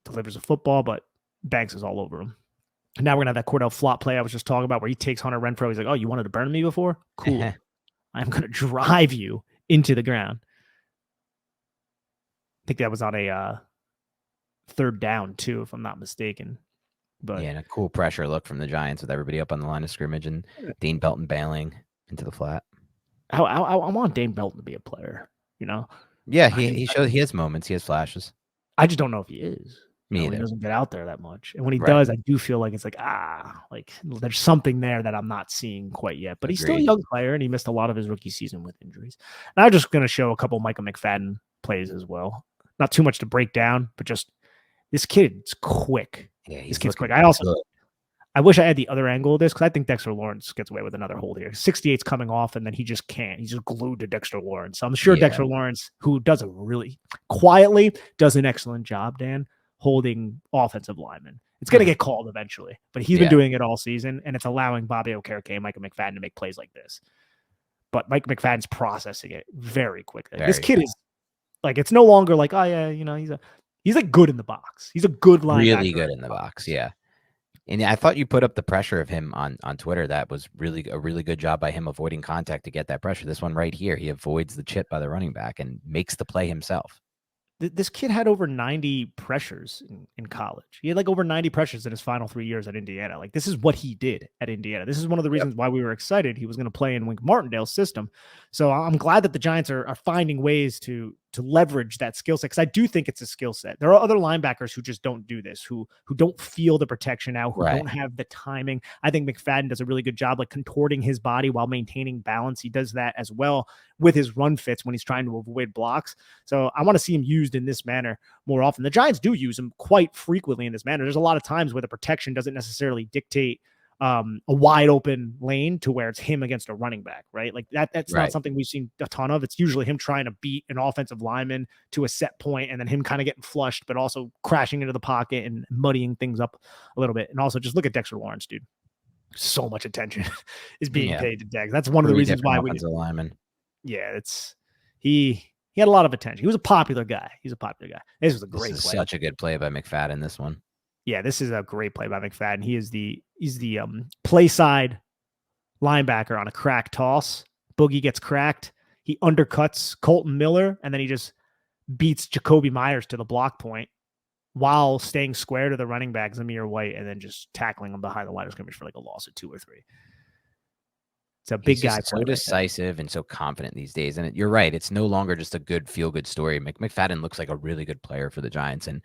delivers a football, but Banks is all over him. And now we're going to have that Cordell Flott play I was just talking about where he takes Hunter Renfrow. He's like, oh, you wanted to burn me before? Cool. I'm going to drive you into the ground. I think that was on a third down, too, if I'm not mistaken. But yeah, and a cool pressure look from the Giants with everybody up on the line of scrimmage and Dane Belton bailing into the flat. I want Dane Belton to be a player, you know? Yeah, he has moments. He has flashes. I just don't know if he is. He doesn't get out there that much. And when he does, I do feel like it's like, there's something there that I'm not seeing quite yet. But he's still a young player, and he missed a lot of his rookie season with injuries. And I'm just going to show a couple Micah McFadden plays as well. Not too much to break down, but just this kid's quick. Yeah, this kid's quick. I wish I had the other angle of this because I think Dexter Lawrence gets away with another hold here. 68's coming off, and then he just can't. He's just glued to Dexter Lawrence. So I'm sure Dexter Lawrence, who does an excellent job, Dan, holding offensive linemen. It's going to get called eventually, but he's been doing it all season, and it's allowing Bobby Okereke and Micah McFadden to make plays like this. But Mike McFadden's processing it very quickly. This kid is like, it's no longer like, oh yeah, he's like good in the box. He's a good linebacker. Really good in the box, yeah. And I thought you put up the pressure of him on Twitter. That was a really good job by him avoiding contact to get that pressure. This one right here, he avoids the chip by the running back and makes the play himself. This kid had over 90 pressures in college. He had like over 90 pressures in his final 3 years at Indiana. Like, this is what he did at Indiana. This is one of the reasons why we were excited he was going to play in Wink Martindale's system. So I'm glad that the Giants are finding ways to leverage that skill set, because I do think it's a skill set. There are other linebackers who just don't do this, who don't feel the protection out, who don't have the timing. I think McFadden does a really good job like contorting his body while maintaining balance. He does that as well with his run fits when he's trying to avoid blocks. So I want to see him used in this manner more often. The Giants do use him quite frequently in this manner. There's a lot of times where the protection doesn't necessarily dictate a wide open lane to where it's him against a running back, right? Like that's not something we've seen a ton of. It's usually him trying to beat an offensive lineman to a set point and then him kind of getting flushed, but also crashing into the pocket and muddying things up a little bit. And also just look at Dexter Lawrence, dude. So much attention is being paid to Dex. That's one of the reasons why we lineman. Yeah, he had a lot of attention. He was a popular guy. He's a popular guy. This was a great play. Such a good play by McFadden, this one. Yeah, this is a great play by McFadden. He's the play side linebacker on a crack toss. Boogie gets cracked. He undercuts Colton Miller, and then he just beats Jacoby Myers to the block point while staying square to the running back, Zamir White, and then just tackling him behind the line of scrimmage for like a loss of 2 or 3. It's a big guy. So decisive and so confident these days. And you're right. It's no longer just a good feel-good story. McFadden looks like a really good player for the Giants. And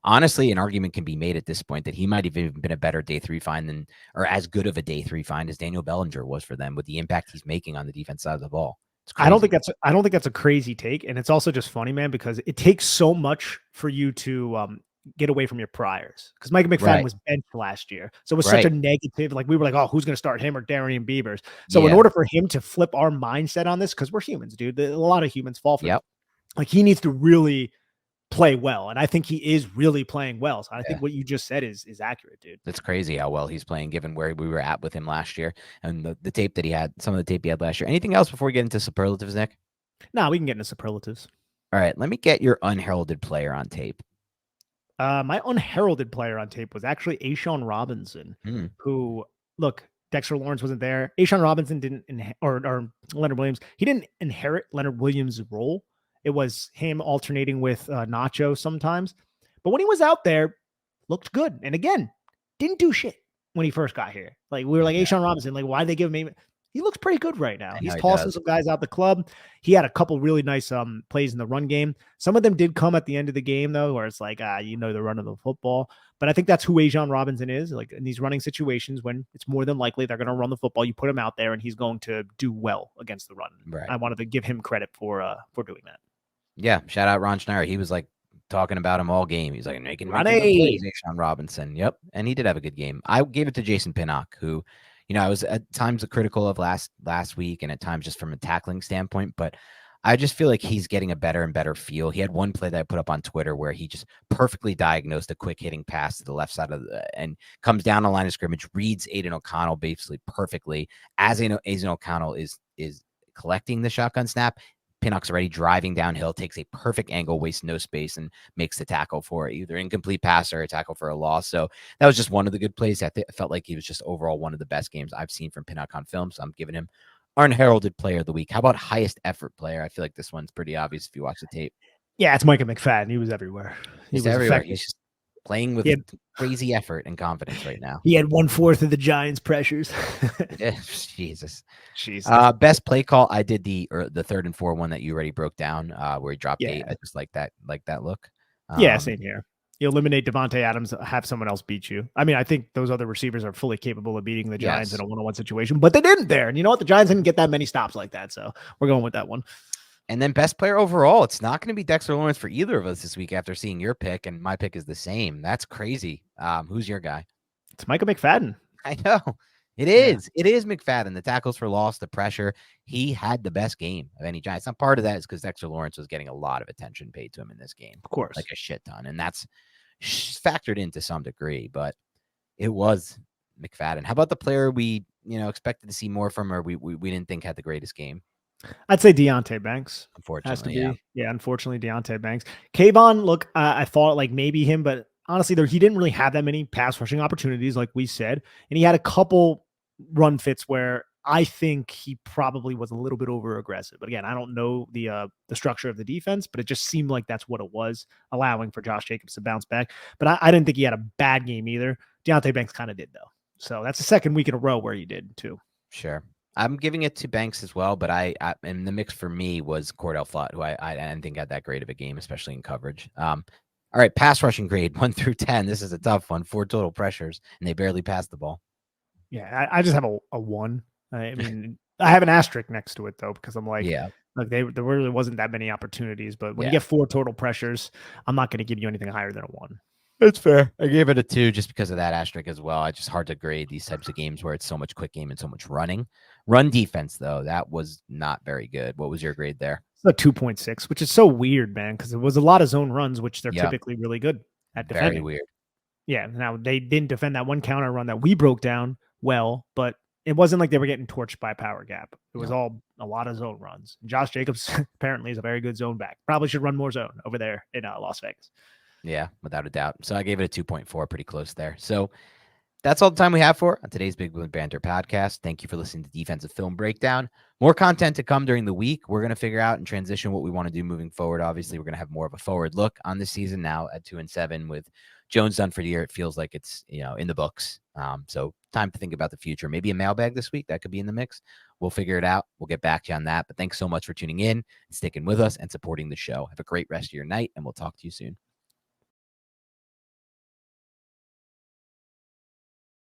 honestly, an argument can be made at this point that he might have even been a better day 3 find or as good of a day 3 find as Daniel Bellinger was for them with the impact he's making on the defense side of the ball. I don't think that's a crazy take. And it's also just funny, man, because it takes so much for you to get away from your priors, because Micah McFadden was benched last year. So it was such a negative, like we were like, oh, who's going to start him or Darian Beavers? So in order for him to flip our mindset on this, because we're humans, dude, a lot of humans fall for it. Like, he needs to really play well. And I think he is really playing well. So I think what you just said is accurate, dude. That's crazy how well he's playing given where we were at with him last year and the tape that he had, some of the tape he had last year. Anything else before we get into superlatives, Nick? No, we can get into superlatives. All right. Let me get your unheralded player on tape. My unheralded player on tape was actually A'Shawn Robinson, who, look, Dexter Lawrence wasn't there. A'Shawn Robinson didn't, or Leonard Williams, he didn't inherit Leonard Williams' role. It was him alternating with Nacho sometimes. But when he was out there, looked good. And again, didn't do shit when he first got here. Like, we were like, A'Shawn Robinson, like, why did they give him? he looks pretty good right now. I He's know he tossing does. some guys out the club. He had a couple really nice plays in the run game. Some of them did come at the end of the game though, where it's like, the run of the football. But I think that's who Ajon Robinson is. Like in these running situations, when it's more than likely they're going to run the football, you put him out there and he's going to do well against the run. Right. I wanted to give him credit for doing that. Yeah. Shout out Ron Schneider. He was like talking about him all game. He's like making good Ronnie. plays, Ajon Robinson. Yep. And he did have a good game. I gave it to Jason Pinnock, who, I was at times critical of last week and at times just from a tackling standpoint, but I just feel like he's getting a better and better feel. He had one play that I put up on Twitter where he just perfectly diagnosed a quick hitting pass to the left side and comes down the line of scrimmage, reads Aiden O'Connell basically perfectly. As Aiden O'Connell is collecting the shotgun snap, Pinnock's already driving downhill, takes a perfect angle, wastes no space, and makes the tackle for either incomplete pass or a tackle for a loss. So that was just one of the good plays. I felt like he was just overall one of the best games I've seen from Pinnock on film. So I'm giving him unheralded player of the week. How about highest effort player? I feel like this one's pretty obvious if you watch the tape. Yeah, it's Micah McFadden. He was everywhere. He's was everywhere. effective. He's just playing with crazy effort and confidence right now. He had 1/4 of the Giants' pressures. Jesus. Best play call. I did the 3rd and 4 one that you already broke down, where he dropped 8. I just like that look. Same here. You eliminate Devontae Adams, have someone else beat you. I mean, I think those other receivers are fully capable of beating the Giants in a one-on-one situation, but they didn't there. And you know what? The Giants didn't get that many stops like that. So we're going with that one. And then best player overall, it's not going to be Dexter Lawrence for either of us this week after seeing your pick, and my pick is the same. That's crazy. Who's your guy? It's Micah McFadden. I know. It is. Yeah. It is McFadden. The tackles for loss, the pressure. He had the best game of any Giants. Now, part of that is because Dexter Lawrence was getting a lot of attention paid to him in this game. Of course. Like a shit ton. And that's factored in to some degree, but it was McFadden. How about the player we, expected to see more from, or we didn't think had the greatest game? I'd say Deonte Banks. Unfortunately, yeah. Unfortunately, Deonte Banks. Kayvon, look, I thought like maybe him, but honestly, he didn't really have that many pass rushing opportunities, like we said, and he had a couple run fits where I think he probably was a little bit over aggressive. But again, I don't know the structure of the defense, but it just seemed like that's what it was, allowing for Josh Jacobs to bounce back. But I didn't think he had a bad game either. Deonte Banks kind of did though, so that's the second week in a row where he did too. Sure. I'm giving it to Banks as well, but I in the mix for me was Cordell Flott, who I didn't think had that great of a game, especially in coverage. All right, pass rushing grade 1 through 10. This is a tough one. 4 total pressures, and they barely passed the ball. Yeah, I just have a 1. I mean, I have an asterisk next to it though, because I'm like, look, there really wasn't that many opportunities, but when you get 4 total pressures, I'm not going to give you anything higher than a 1. That's fair. I gave it a 2 just because of that asterisk as well. It's just hard to grade these types of games where it's so much quick game and so much running. Run defense, though, that was not very good. What was your grade there? A 2.6, which is so weird, man, because it was a lot of zone runs, which they're typically really good at defending. Very weird. Yeah. Now, they didn't defend that one counter run that we broke down well, but it wasn't like they were getting torched by power gap. It was all a lot of zone runs. Josh Jacobs apparently is a very good zone back. Probably should run more zone over there in Las Vegas. Yeah, without a doubt. So I gave it a 2.4, pretty close there. So that's all the time we have for on today's Big Blue Banter podcast. Thank you for listening to Defensive Film Breakdown. More content to come during the week. We're going to figure out and transition what we want to do moving forward. Obviously, we're going to have more of a forward look on this season now at 2-7 with Jones done for the year. It feels like it's, in the books. So time to think about the future. Maybe a mailbag this week that could be in the mix. We'll figure it out. We'll get back to you on that. But thanks so much for tuning in and sticking with us and supporting the show. Have a great rest of your night, and we'll talk to you soon.